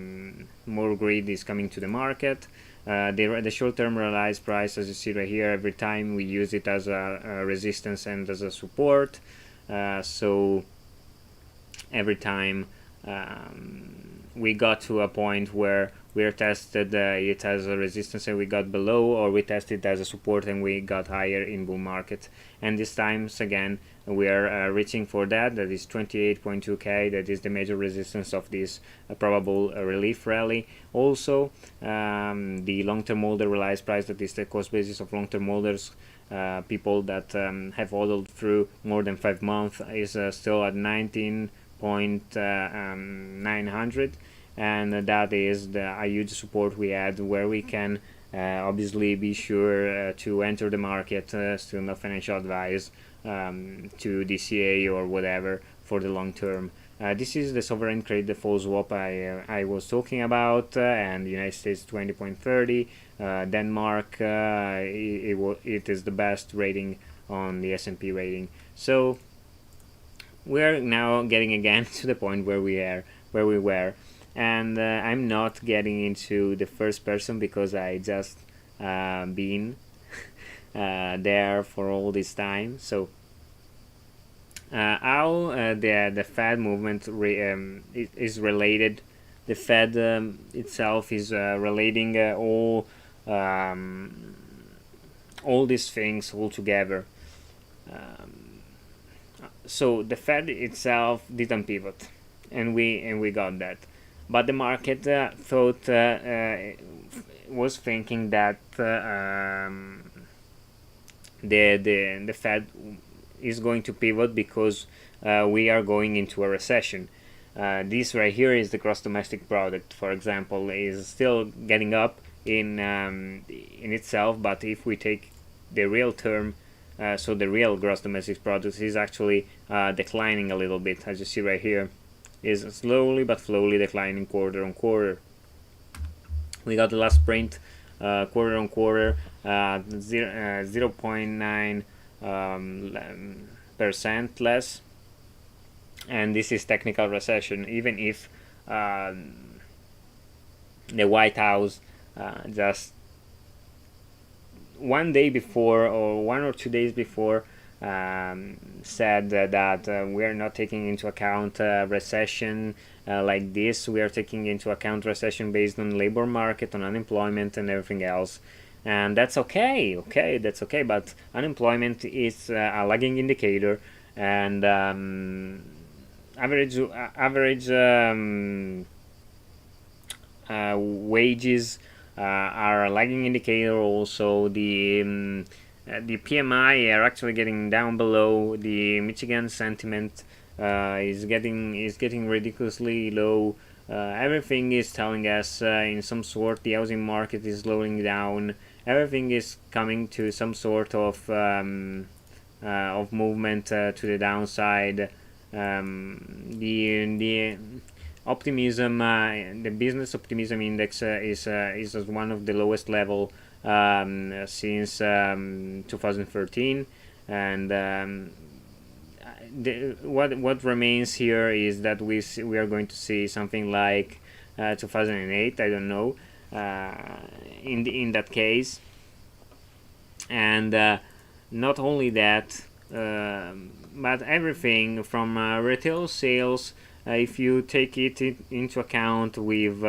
more greed is coming to the market. The short-term realized price, as you see right here, every time we use it as a resistance and as a support. So every time we got to a point where we tested it as a resistance and we got below, or we tested it as a support and we got higher in bull market. And this times again we are reaching for that is 28.2k. That is the major resistance of this probable relief rally. Also the long-term holder realized price, that is the cost basis of long-term holders, people that have hodled through more than 5 months, is still at 19.900, and that is a huge support we had, where we can obviously be sure to enter the market, still no financial advice, to DCA or whatever for the long term. This is the sovereign credit default swap I was talking about, and United States 20.30, Denmark, it is the best rating on the S&P rating. So we're now getting again to the point where we were, and I'm not getting into the first person because I just been there for all this time. So how the Fed movement is related. The Fed itself is relating all these things all together. So the Fed itself didn't pivot, and we got that. But the market was thinking that the Fed is going to pivot because we are going into a recession. This right here is the gross domestic product, for example, is still getting up in itself, but if we take the real term, so the real gross domestic product is actually declining a little bit, as you see right here, is slowly but slowly declining quarter on quarter. We got the last print quarter on quarter, 0.9% less, and this is technical recession. Even if the White House just 1 day before or 1 or 2 days before said that we are not taking into account recession like this. We are taking into account recession based on labor market, on unemployment and everything else, and that's okay. That's okay, but unemployment is a lagging indicator, and average wages are a lagging indicator. Also the PMI are actually getting down below. The Michigan sentiment is getting ridiculously low. Everything is telling us in some sort the housing market is slowing down. Everything is coming to some sort of movement to the downside. The optimism, the business optimism index is at one of the lowest level since 2013, and what remains here is that we are going to see something like 2008. I don't know in that case, and not only that, but everything from retail sales. If you take it into account with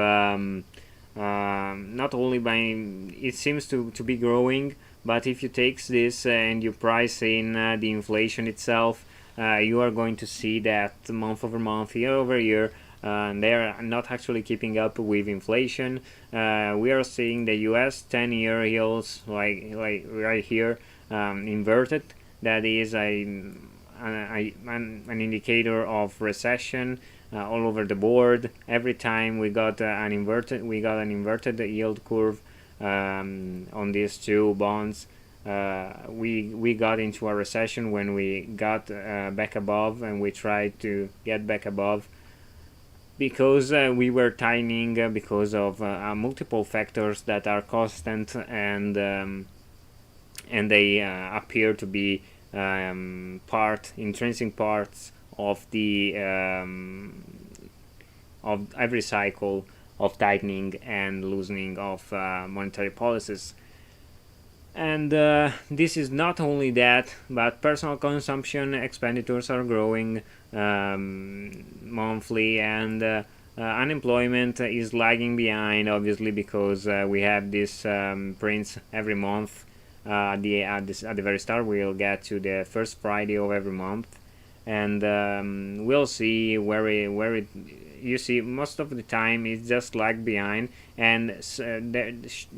not only by, it seems to be growing, but if you take this and you price in the inflation itself, you are going to see that month over month, year over year, they are not actually keeping up with inflation. We are seeing the US 10-year yields like right here inverted. That is an indicator of recession all over the board. Every time we got an inverted yield curve, on these two bonds. We got into a recession when we got back above, and we tried to get back above because we were tightening because of multiple factors that are constant, and they appear to be intrinsic parts of the of every cycle of tightening and loosening of monetary policies. And this is not only that, but personal consumption expenditures are growing monthly, and unemployment is lagging behind, obviously, because we have this prints every month. At the very start, we'll get to the first Friday of every month, and we'll see where it. You see, most of the time it's just lag behind, and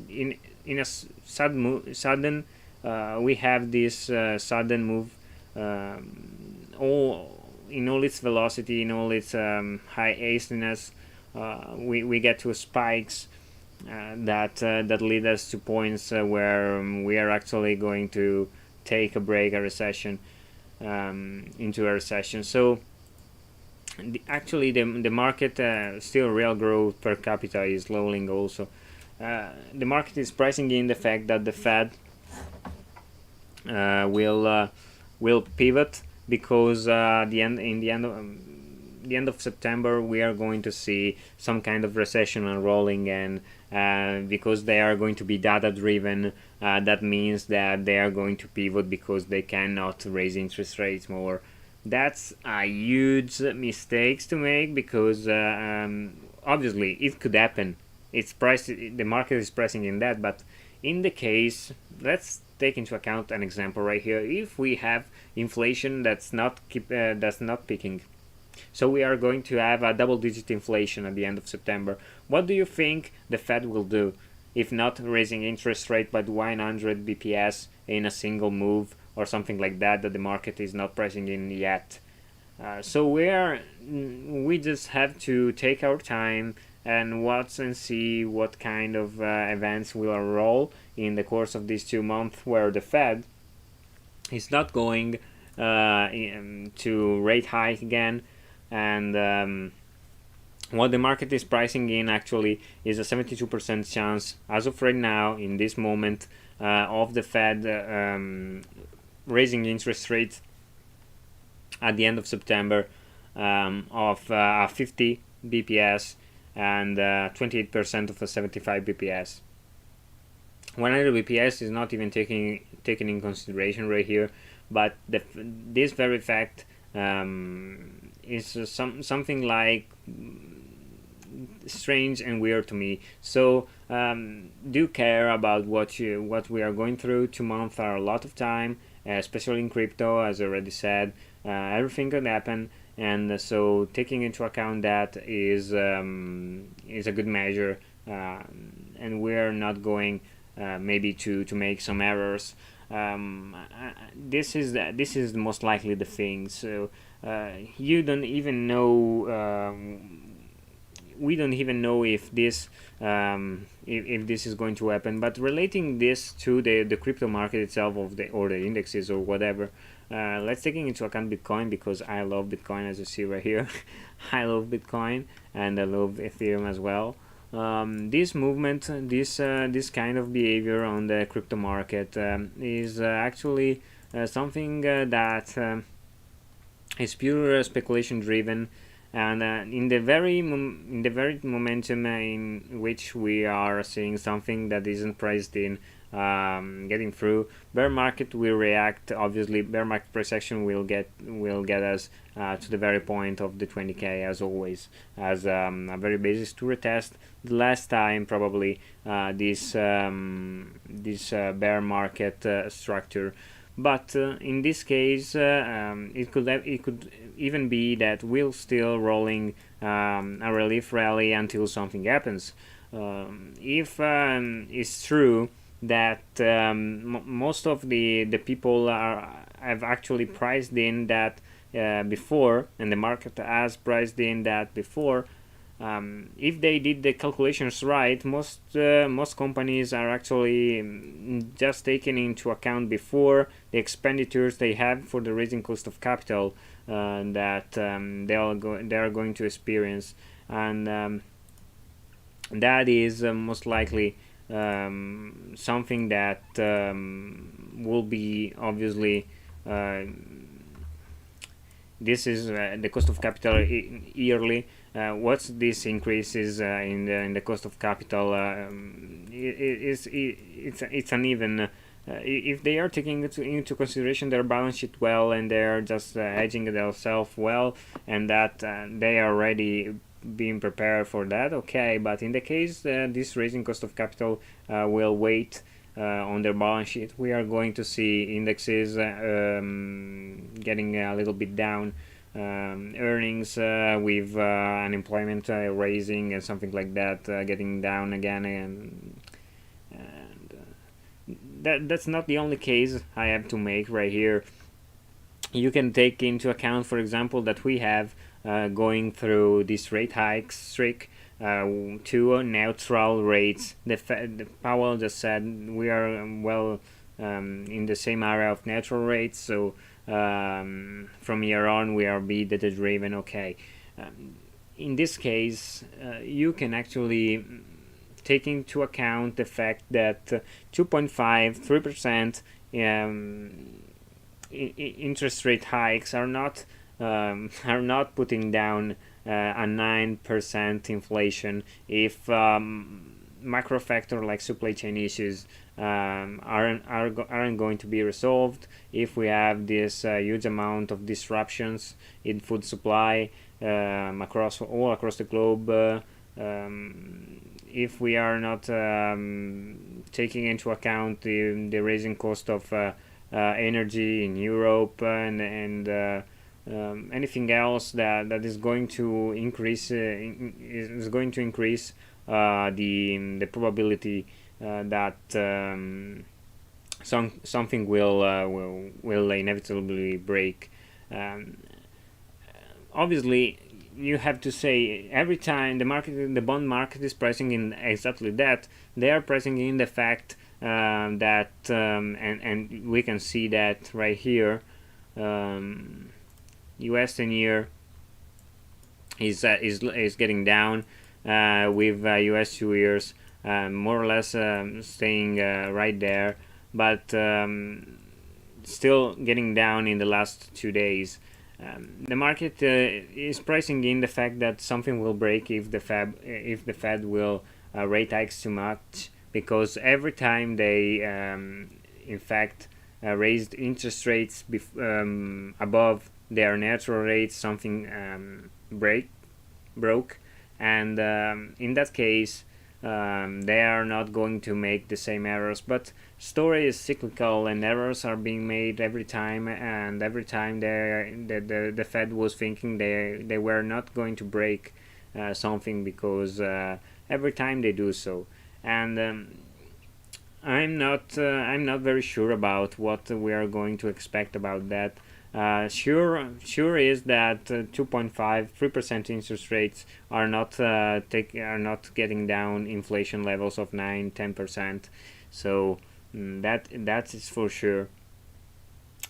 in a sudden we have this sudden move, in all its velocity, in all its high hastiness. We get to spikes that lead us to points where we are actually going to take a break, a recession, into a recession. So actually the market, still real growth per capita is lowering also. The market is pricing in the fact that the Fed will pivot, because the end of September we are going to see some kind of recession unrolling, and because they are going to be data driven, that means that they are going to pivot because they cannot raise interest rates more. That's a huge mistake to make, because obviously it could happen. The market is pricing in that, but in the case, let's take into account an example right here. If we have inflation that's not picking, so we are going to have a double-digit inflation at the end of September. What do you think the Fed will do, if not raising interest rate by 100 BPS in a single move or something like that the market is not pricing in yet? So we just have to take our time and watch and see what kind of events will unroll in the course of these 2 months, where the Fed is not going to rate hike again, and what the market is pricing in actually is a 72% chance as of right now, in this moment, of the Fed raising interest rates at the end of September of 50 BPS and 28% of a 75 BPS. 100 BPS is not even taken in consideration right here, but this very fact is something like strange and weird to me. So do care about what we are going through. 2 months are a lot of time, especially in crypto, as I already said. Everything could happen, and so taking into account that is a good measure, and we're not going maybe to make some errors. This is most likely the thing. So you don't even know. We don't even know if this is going to happen. But relating this to the crypto market itself, or the indexes or whatever, let's take into account Bitcoin, because I love Bitcoin, as you see right here. I love Bitcoin, and I love Ethereum as well. This movement, this kind of behavior on the crypto market is actually something that is pure speculation driven, and in the very momentum in which we are seeing something that isn't priced in getting through, bear market will react. Obviously, bear market price action will get us to the very point of the 20k, as always, as a very basis to retest the last time probably this bear market structure. But in this case, it could even be that we're still rolling a relief rally until something happens. If it's true that most of the people have actually priced in that before, and the market has priced in that before, if they did the calculations right, most companies are actually just taken into account before the expenditures they have for the raising cost of capital that they are going to experience, and that is most likely something that will be obviously this is the cost of capital yearly. What's this increases in the cost of capital? It's uneven. If they are taking into consideration their balance sheet well, and they're just hedging themselves well, and that they are already being prepared for that, okay. But in the case this raising cost of capital will wait on their balance sheet, we are going to see indexes getting a little bit down, earnings with unemployment raising and something like that getting down again, and that's not the only case I have to make right here. You can take into account, for example, that we have going through this rate hike streak to neutral rates. The Powell just said we are well in the same area of neutral rates, so from here on we are data driven. Okay, in this case you can actually take into account the fact that 2.5-3% interest rate hikes are not putting down a 9% inflation if macro factor like supply chain issues aren't going to be resolved, if we have this huge amount of disruptions in food supply all across the globe, if we are not taking into account the rising cost of energy in Europe and anything else that is going to increase the probability that something will inevitably break. Obviously, you have to say every time the bond market is pricing in exactly that, they are pricing in the fact that and we can see that right here. US 10-year is getting down with US 2 years more or less staying right there, but still getting down in the last 2 days. The market is pricing in the fact that something will break if the Fed will rate hikes too much, because every time they in fact raised interest rates above their natural rates, something broke, and in that case they are not going to make the same errors. But story is cyclical, and errors are being made every time, and every time the Fed was thinking they were not going to break something, because every time they do so. And I'm not very sure about what we are going to expect about that. Sure is that 2.5-3% interest rates are not getting down inflation levels of 9-10%. So that is for sure.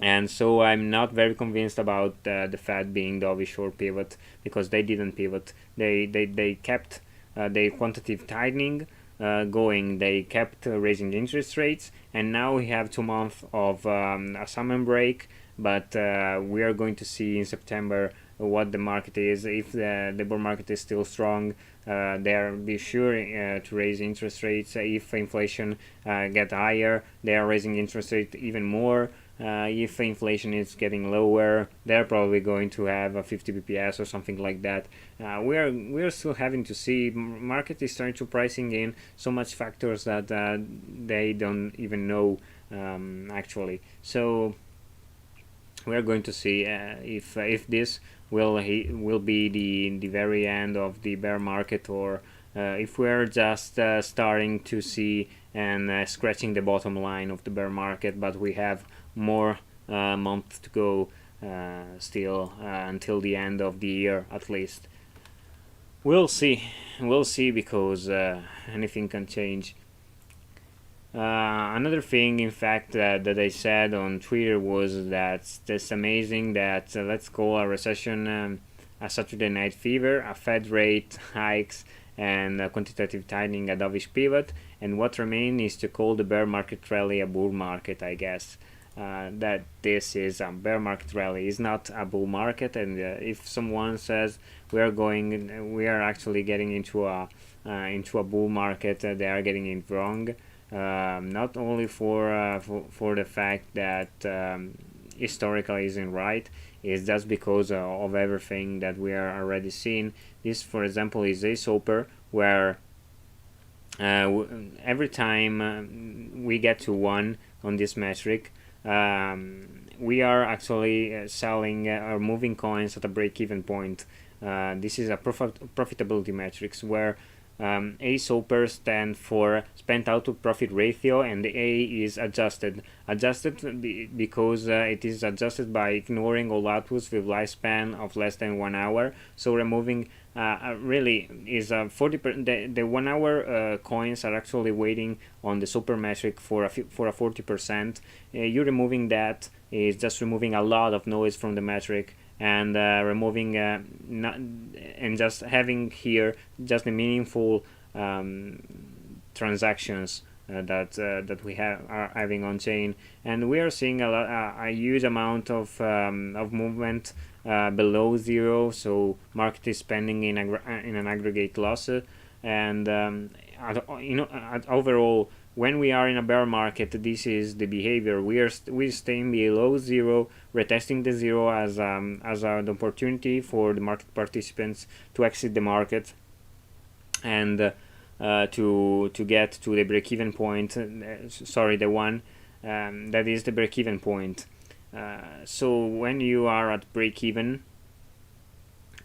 And so I'm not very convinced about the Fed being the Ufficial pivot, because they didn't pivot. They kept their quantitative tightening going. They kept raising interest rates, and now we have 2 months of a summer break. But we are going to see in September what the market is. If the bull market is still strong, they are be sure to raise interest rates. If inflation get higher, they are raising interest rate even more. If inflation is getting lower, they're probably going to have a 50 bps or something like that. We're still having to see. Market is starting to pricing in so much factors that they don't even know actually. So we are going to see if this will be the very end of the bear market, or if we're just starting to see and scratching the bottom line of the bear market, but we have more months to go still until the end of the year at least. We'll see. We'll see, because anything can change. Another thing, in fact, that I said on Twitter was that it's amazing that let's call a recession a Saturday night fever, a Fed rate hikes, and a quantitative tightening a dovish pivot, and what remains is to call the bear market rally a bull market, I guess. That this is a bear market rally, is not a bull market, and if someone says we are actually getting into a bull market, they are getting it wrong. Not only for the fact that historically isn't right, it's just because of everything that we are already seeing. This, for example, is a soper where every time we get to 1 on this metric, we are actually selling or moving coins at a break-even point. This is a profitability metrics where A SOPR stand for spent out to profit ratio, and the A is adjusted because it is adjusted by ignoring all outputs with lifespan of less than 1 hour. So removing really is 40%. The 1 hour coins are actually waiting on the SOPR metric for a 40%. You removing that is just removing a lot of noise from the metric, and removing not, and just having here just the meaningful transactions that we are having on chain, and we are seeing a huge amount of movement below zero. So market is spending in an aggregate loss, and overall, when we are in a bear market, this is the behavior. We're staying below zero, retesting the zero as an opportunity for the market participants to exit the market, and to get to the break-even point. The one that is the break-even point. So when you are at break-even,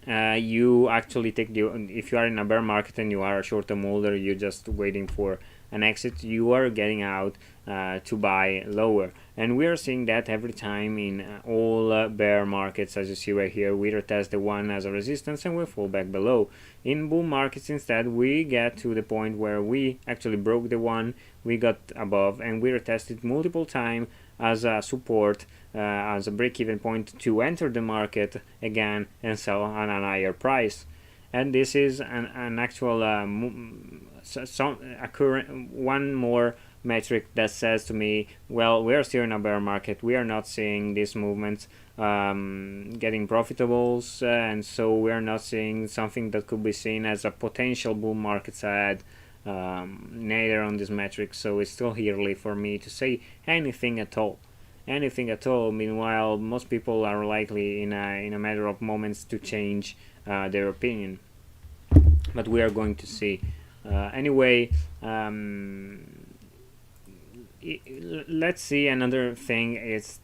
you actually take if you are in a bear market and you are a short-term holder, you're just waiting for an exit, you are getting out to buy lower, and we are seeing that every time in all bear markets. As you see right here, we retest the 1 as a resistance and we fall back below. In bull markets instead, we get to the point where we actually broke the 1, we got above, and we retested multiple times as a support, as a break-even point to enter the market again and sell on a higher price. And this is an actual current one more metric that says to me, well, we are still in a bear market, we are not seeing these movements getting profitables, and so we are not seeing something that could be seen as a potential bull market ahead, neither on this metric. So it's still early for me to say anything at all. Meanwhile, most people are likely in a matter of moments to change their opinion, but we are going to see. Anyway, let's see. Another thing is,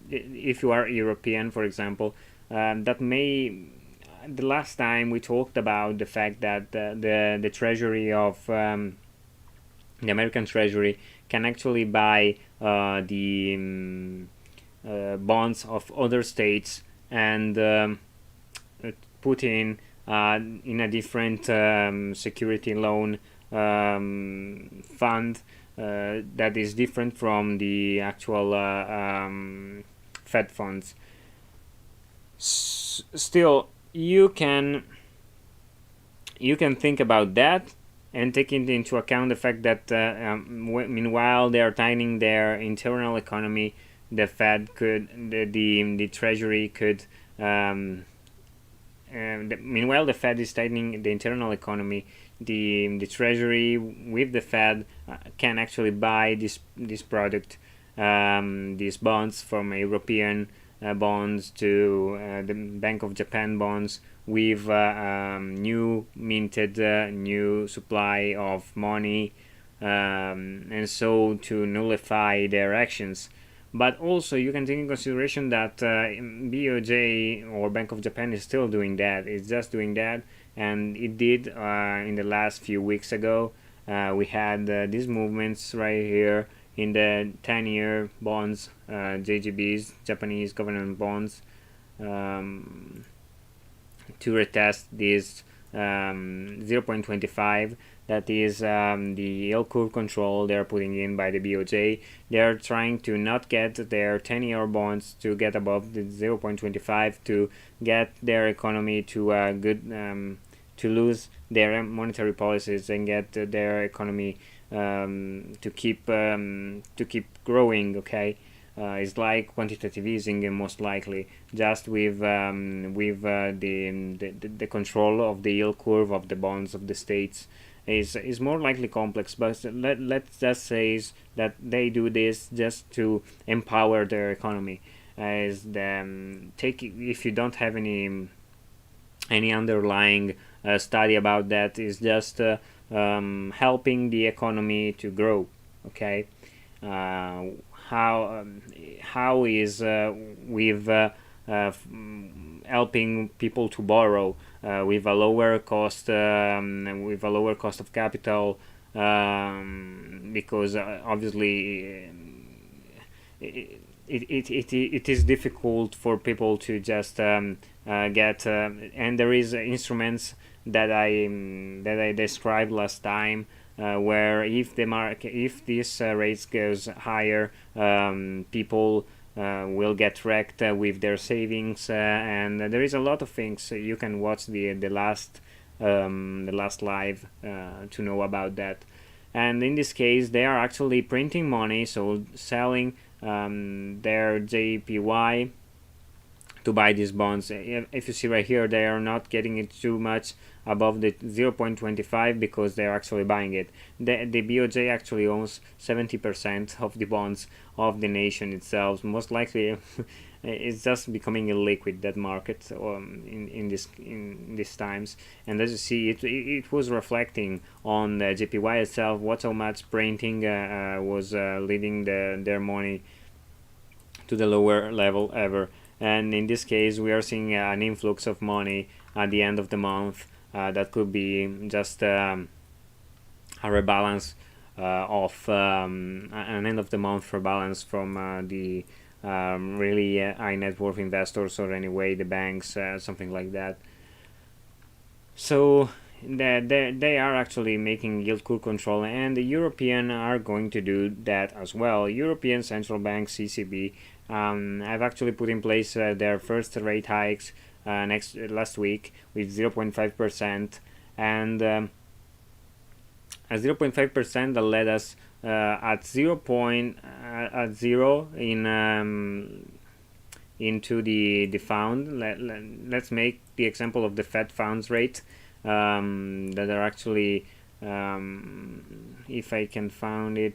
if you are European, for example, that may. The last time we talked about the fact that the treasury of the American Treasury can actually buy the bonds of other states and put in a different security loan fund that is different from the actual Fed funds. Still, you can think about that and taking into account the fact that meanwhile they are tightening their internal economy, the Fed could, the Treasury could, meanwhile the Fed is tightening the internal economy, the Treasury with the Fed can actually buy this product, these bonds, from European bonds to the Bank of Japan bonds, with new minted new supply of money, and so to nullify their actions. But also you can take in consideration that BOJ or Bank of Japan is still doing that. It's just doing that, and it did in the last few weeks ago. We had these movements right here in the 10-year bonds, JGBs, Japanese government bonds, to retest these 0.25. That is the yield curve control they're putting in by the BOJ. They're trying to not get their 10-year bonds to get above the 0.25 to get their economy to a good to lose their monetary policies and get their economy to keep growing. Okay. It's like quantitative easing, most likely, just with the control of the yield curve of the bonds of the states is more likely complex. But let's just say that they do this just to empower their economy. As if you don't have any underlying study about that, is just helping the economy to grow. Okay. How is with helping people to borrow with a lower cost of capital, because obviously it is difficult for people to just get and there is instruments that I described last time, where if this rates goes higher, people will get wrecked with their savings, and there is a lot of things. You can watch the last live to know about that. And in this case, they are actually printing money, so selling their JPY to buy these bonds. If you see right here, they are not getting it too much above the 0.25 because they are actually buying it. The BOJ actually owns 70% of the bonds of the nation itself. Most likely, it's just becoming illiquid, that market, in these times. And as you see, it was reflecting on the JPY itself. What so much printing was leading their money to the lower level ever. And in this case, we are seeing an influx of money at the end of the month. That could be just a rebalance of an end of the month rebalance from the really high net worth investors, or anyway the banks, something like that. So they are actually making yield curve control, and the European are going to do that as well. European Central Bank, ECB, have actually put in place their first rate hikes last week with 0.5%, and a 0.5% that led us at 0 into the fund. Let's make the example of the Fed funds rate, that are actually, if I can find it,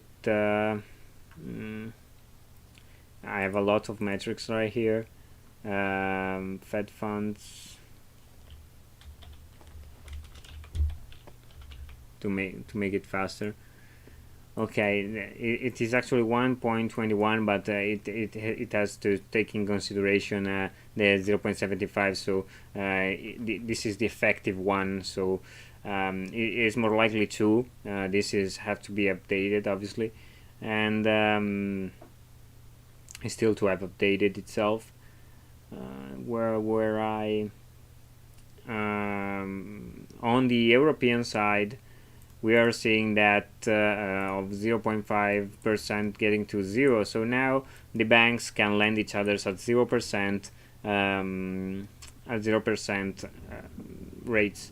I have a lot of metrics right here. Fed funds, to make it faster. Okay, it is actually 1.21, but it has to take in consideration the 0.75. So this is the effective one. So it is more likely 2. This have to be updated, obviously, and it's still to have updated itself. Where I on the European side, we are seeing that of 0.5% getting to 0. So now the banks can lend each other at 0% rates.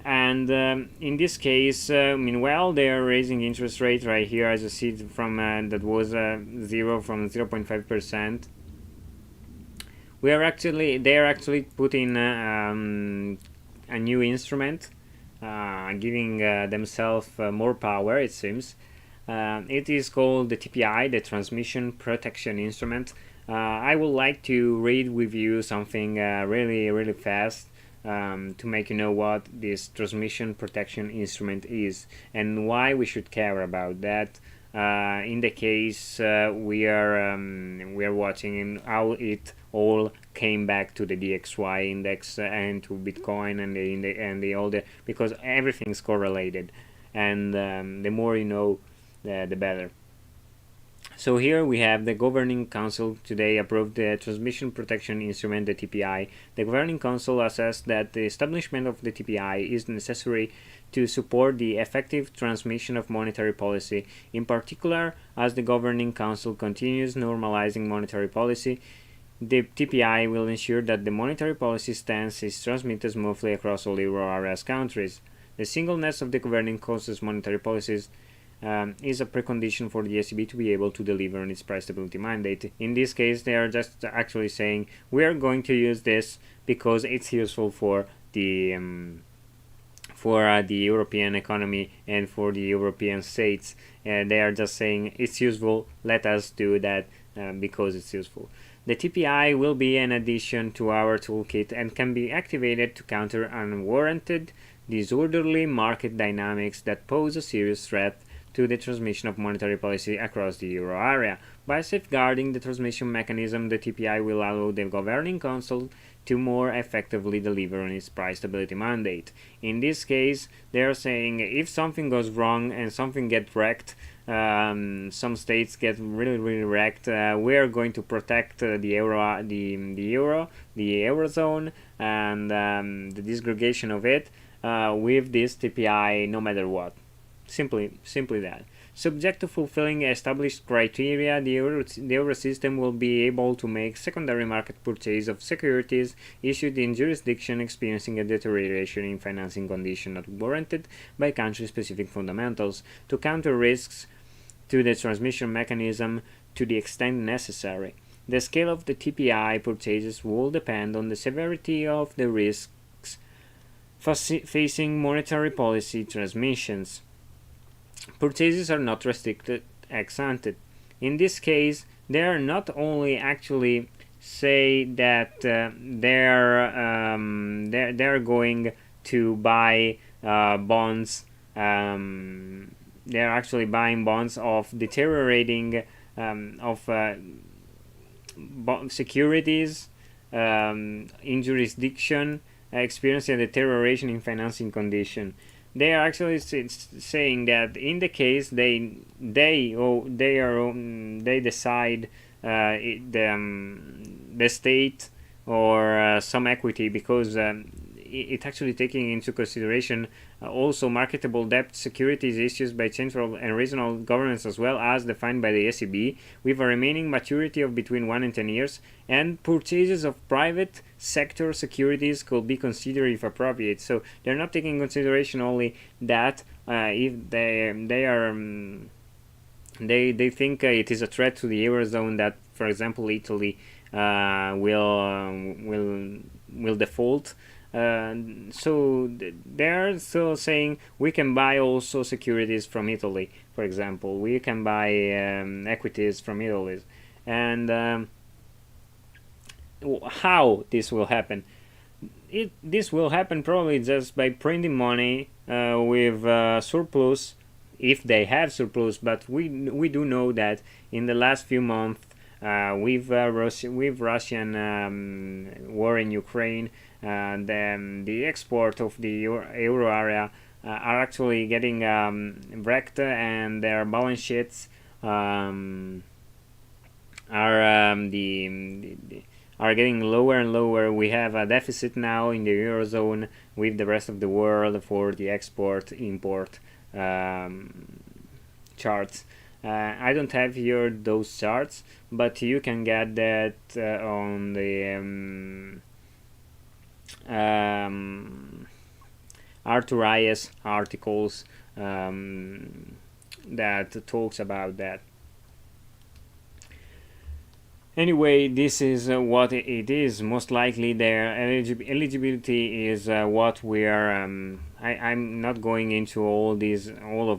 And in this case, meanwhile, they are raising interest rate right here, as you see, from that was 0 from 0.5%. They are actually putting a new instrument, giving themselves more power, it seems. It is called the TPI, the Transmission Protection Instrument. I would like to read with you something really fast, to make you know what this Transmission Protection Instrument is and why we should care about that. In the case we are watching how it all came back to the DXY index and to Bitcoin and the all the, because everything's correlated, and the more you know, the better. So here we have the Governing Council today approved the Transmission Protection Instrument, the TPI. The Governing Council assessed that the establishment of the TPI is necessary to support the effective transmission of monetary policy. In particular, as the Governing Council continues normalizing monetary policy, the TPI will ensure that the monetary policy stance is transmitted smoothly across all euro area's countries. The singleness of the Governing Council's monetary policies is a precondition for the ECB to be able to deliver on its price stability mandate. In this case, they are just actually saying we are going to use this because it's useful for the European economy and for the European states. They are just saying it's useful. Let us do that because it's useful. The TPI will be an addition to our toolkit and can be activated to counter unwarranted, disorderly market dynamics that pose a serious threat to the transmission of monetary policy across the euro area. By safeguarding the transmission mechanism, the TPI will allow the Governing Council to more effectively deliver on its price stability mandate. In this case, they are saying if something goes wrong and something gets wrecked, some states get really wrecked, we are going to protect the eurozone and the disgregation of it with this TPI no matter what. Simply that. Subject to fulfilling established criteria, the euro system will be able to make secondary market purchase of securities issued in jurisdiction experiencing a deterioration in financing condition not warranted by country-specific fundamentals to counter risks to the transmission mechanism to the extent necessary. The scale of the TPI purchases will depend on the severity of the risks facing monetary policy transmissions. Purchases are not restricted ex ante. In this case, they are not only actually say that they're going to buy bonds. They're actually buying bonds of deteriorating securities in jurisdiction experiencing a deterioration in financing condition. They are actually saying that in the case they decide the state or some equity because it actually taking into consideration also marketable debt securities issued by central and regional governments as well as defined by the ECB with a remaining maturity of between 1 and 10 years, and purchases of private sector securities could be considered if appropriate. So they're not taking into consideration only that if they think it is a threat to the eurozone that, for example, Italy will default. So they're still saying we can buy also securities from Italy, for example. We can buy equities from Italy. And how this will happen? This will happen probably just by printing money with surplus, if they have surplus. But we do know that in the last few months, with Russian war in Ukraine, the export of the euro area are actually getting wrecked, and their balance sheets are getting lower and lower. We have a deficit now in the eurozone with the rest of the world for the export-import charts. I don't have here those charts, but you can get that on the Arthur Ayes articles that talks about that. Anyway, this is what it is. Most likely their eligibility is what we are. I'm not going into all of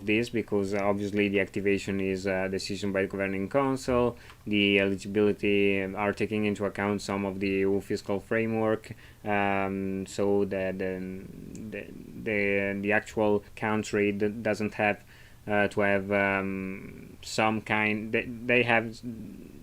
this because obviously the activation is a decision by the Governing Council. The eligibility are taking into account some of the EU fiscal framework, so that the actual country doesn't have to have some kind. They have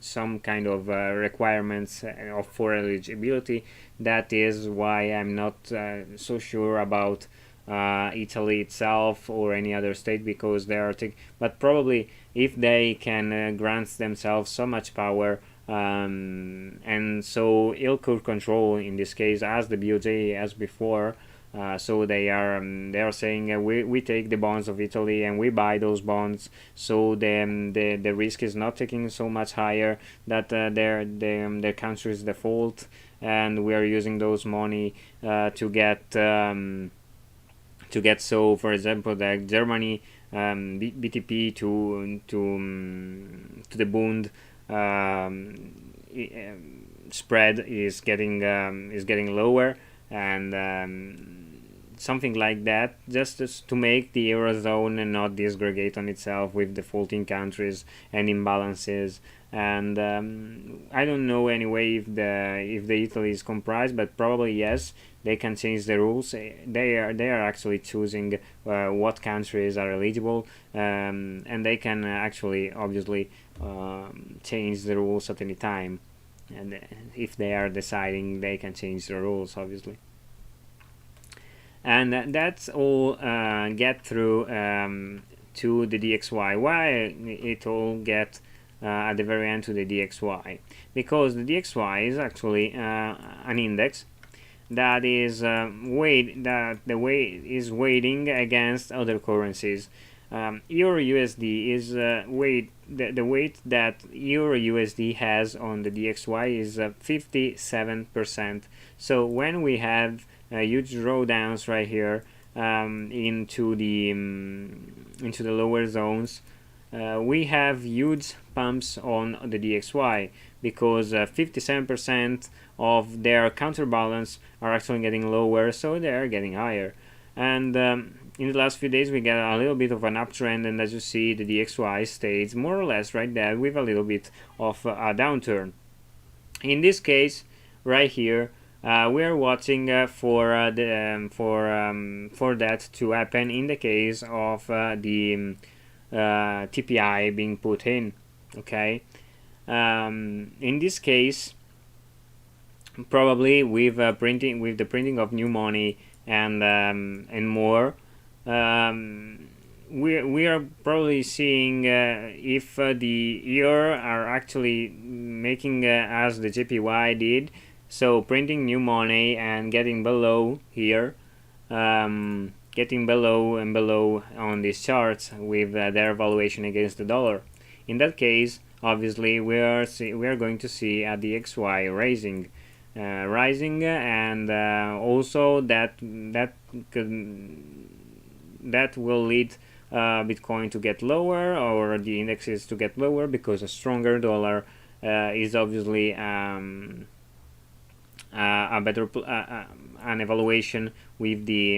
some kind of requirements for eligibility. That is why I'm not so sure about Italy itself or any other state, because they are but probably if they can grant themselves so much power, and so ill could control in this case as the BOJ as before. So they are saying we take the bonds of Italy and we buy those bonds, so the risk is not taking so much higher that their country's default, and we are using those money to get so, for example, the Germany BTP to the Bund spread is getting lower, and something like that, just to make the eurozone and not disgregate on itself with defaulting countries and imbalances. And I don't know anyway if the Italy is comprised, but probably yes. They can change the rules. They are actually choosing what countries are eligible, and they can actually obviously change the rules at any time. And if they are deciding, they can change the rules, obviously. And that's all get through to the DXY. Why it all get at the very end to the DXY? Because the DXY is actually an index that is weighting against other currencies. Euro USD is the weight that Euro USD has on the DXY is 57%. So when we have huge drawdowns right here into the lower zones, we have huge pumps on the DXY, because 57% of their counterbalance are actually getting lower, so they are getting higher. And in the last few days we get a little bit of an uptrend, and as you see, the DXY stays more or less right there with a little bit of a downturn. In this case right here, we are watching for that to happen in the case of the TPI being put in. Okay, in this case, probably with the printing of new money and more, we are probably seeing if the euro are actually making as the JPY did, so printing new money and getting below here, getting below and below on these charts with their valuation against the dollar. In that case, obviously we are going to see a DXY rising, and also that will lead Bitcoin to get lower, or the indexes to get lower, because a stronger dollar is obviously a better an evaluation with the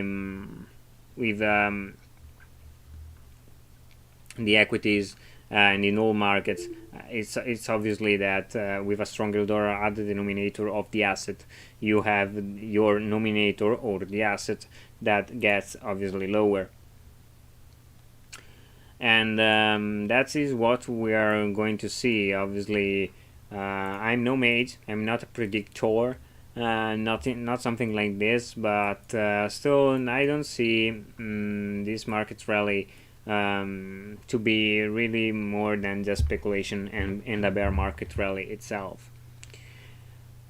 equities and in all markets. It's obviously that with a stronger dollar at the denominator of the asset, you have your nominator, or the asset, that gets obviously lower. And that is what we are going to see. Obviously, I'm no mage, I'm not a predictor, not something like this, but still I don't see these markets rally to be really more than just speculation and a bear market rally itself.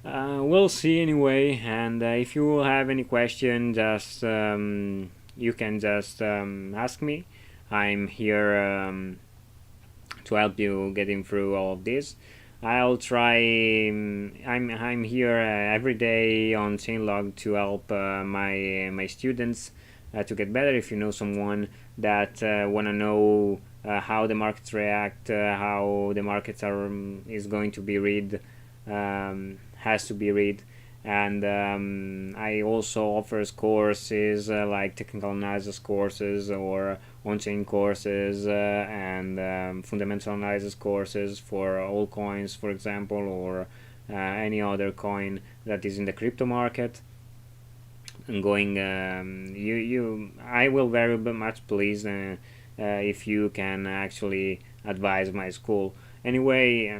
We'll see anyway, and if you have any question, just you can just ask me. I'm here to help you getting through all of this. I'll try. I'm here every day on ChainLog to help my students to get better. If you know someone that want to know how the markets react, how the markets is going to be read, has to be read. And I also offers courses like technical analysis courses, or on-chain courses, and fundamental analysis courses for all coins, for example, or any other coin that is in the crypto market. And going, I will very much pleased if you can actually advise my school. Anyway,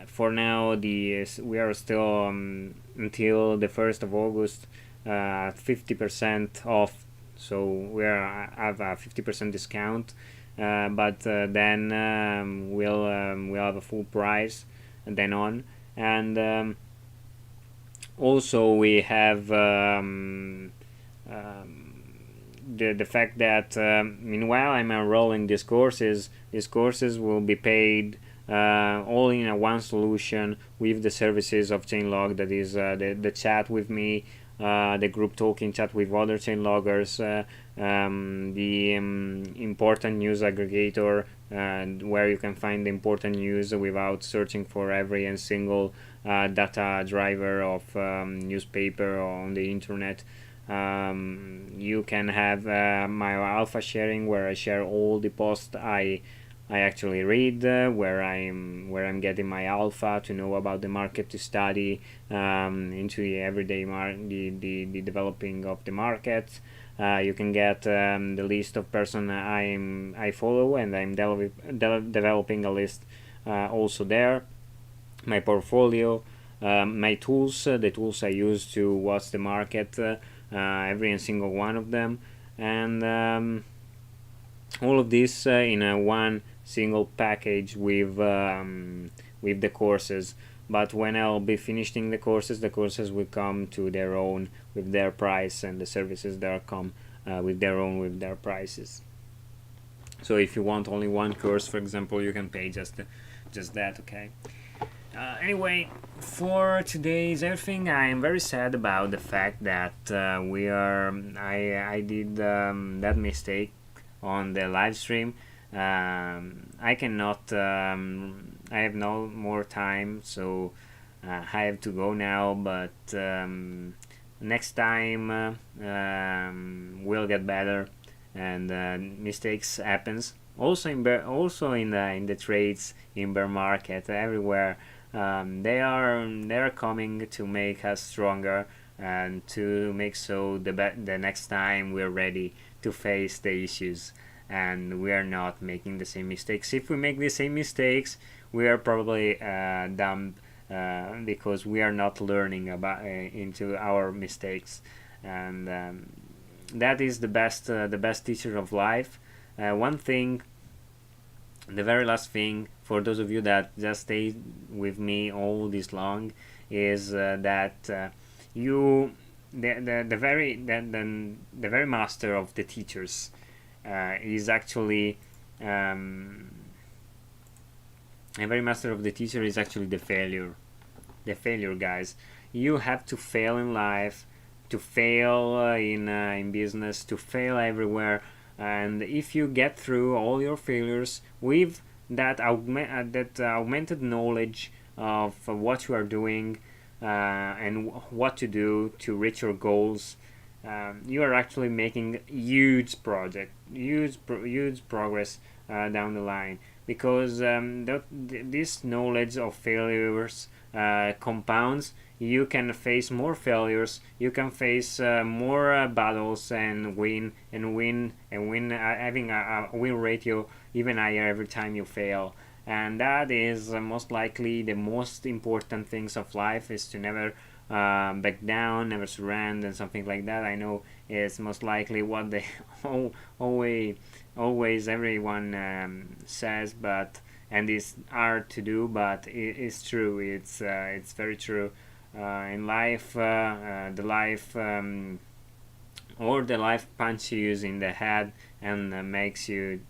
for now, we are still until the 1st of August 50% off so we have a 50% discount, but then we'll have a full price and then on. And also we have the fact that meanwhile I'm enrolling these courses will be paid all in a one solution with the services of ChainLog, that is the chat with me, the group talking chat with other ChainLoggers, the important news aggregator, where you can find the important news without searching for every and single data driver of newspaper on the internet. You can have my alpha sharing, where I share all the posts I actually read, where I'm getting my alpha to know about the market, to study into the everyday the developing of the market. You can get the list of person I follow, and I'm developing a list also there. My portfolio, my tools, the tools I use to watch the market, every and single one of them, and all of this in a one single package with the courses. But when I'll be finishing the courses will come to their own with their price, and the services there come with their prices. So if you want only one course, for example, you can pay just that. Okay. Anyway, for today's everything, I am very sad about the fact that I did that mistake on the live stream. I cannot. I have no more time, so I have to go now. But next time we'll get better, and mistakes happens. Also in the trades in bear market everywhere. They are coming to make us stronger, and to make so the next time we're ready to face the issues, and we are not making the same mistakes. If we make the same mistakes, we are probably dumb, because we are not learning about into our mistakes, and that is the best teacher of life. One thing, the very last thing, for those of you that just stayed with me all this long, is that you the very master of the teachers is actually a very master of the teacher is actually the failure, guys. You have to fail in life, to fail in business, to fail everywhere. And if you get through all your failures with that augmented knowledge of what you are doing and what to do to reach your goals, you are actually making huge progress down the line, because this knowledge of failures compounds. You can face more failures, you can face more battles, and win, having a win ratio even higher every time you fail. And that is most likely the most important things of life, is to never back down, never surrender, and something like that. I know it's most likely what they always everyone says, but and it's hard to do, but it's true. It's very true. In life, the life punches you in the head and makes you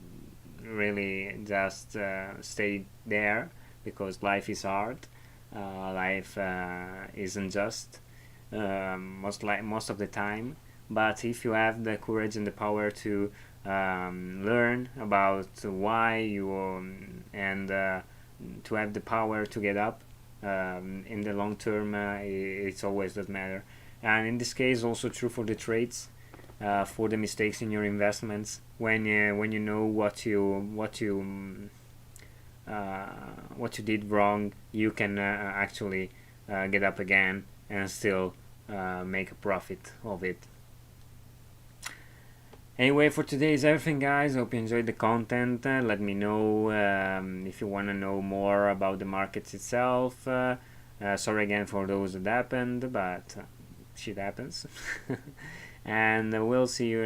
really just stay there, because life is hard. Life isn't just most of the time. But if you have the courage and the power to learn about why you and to have the power to get up, in the long term, it's always does matter. And in this case, also true for the trades, for the mistakes in your investments. When you know what you did wrong, you can actually get up again and still make a profit of it. Anyway, for today is everything, guys. Hope you enjoyed the content. Let me know if you want to know more about the markets itself. Sorry again for those that happened, but shit happens. And we'll see you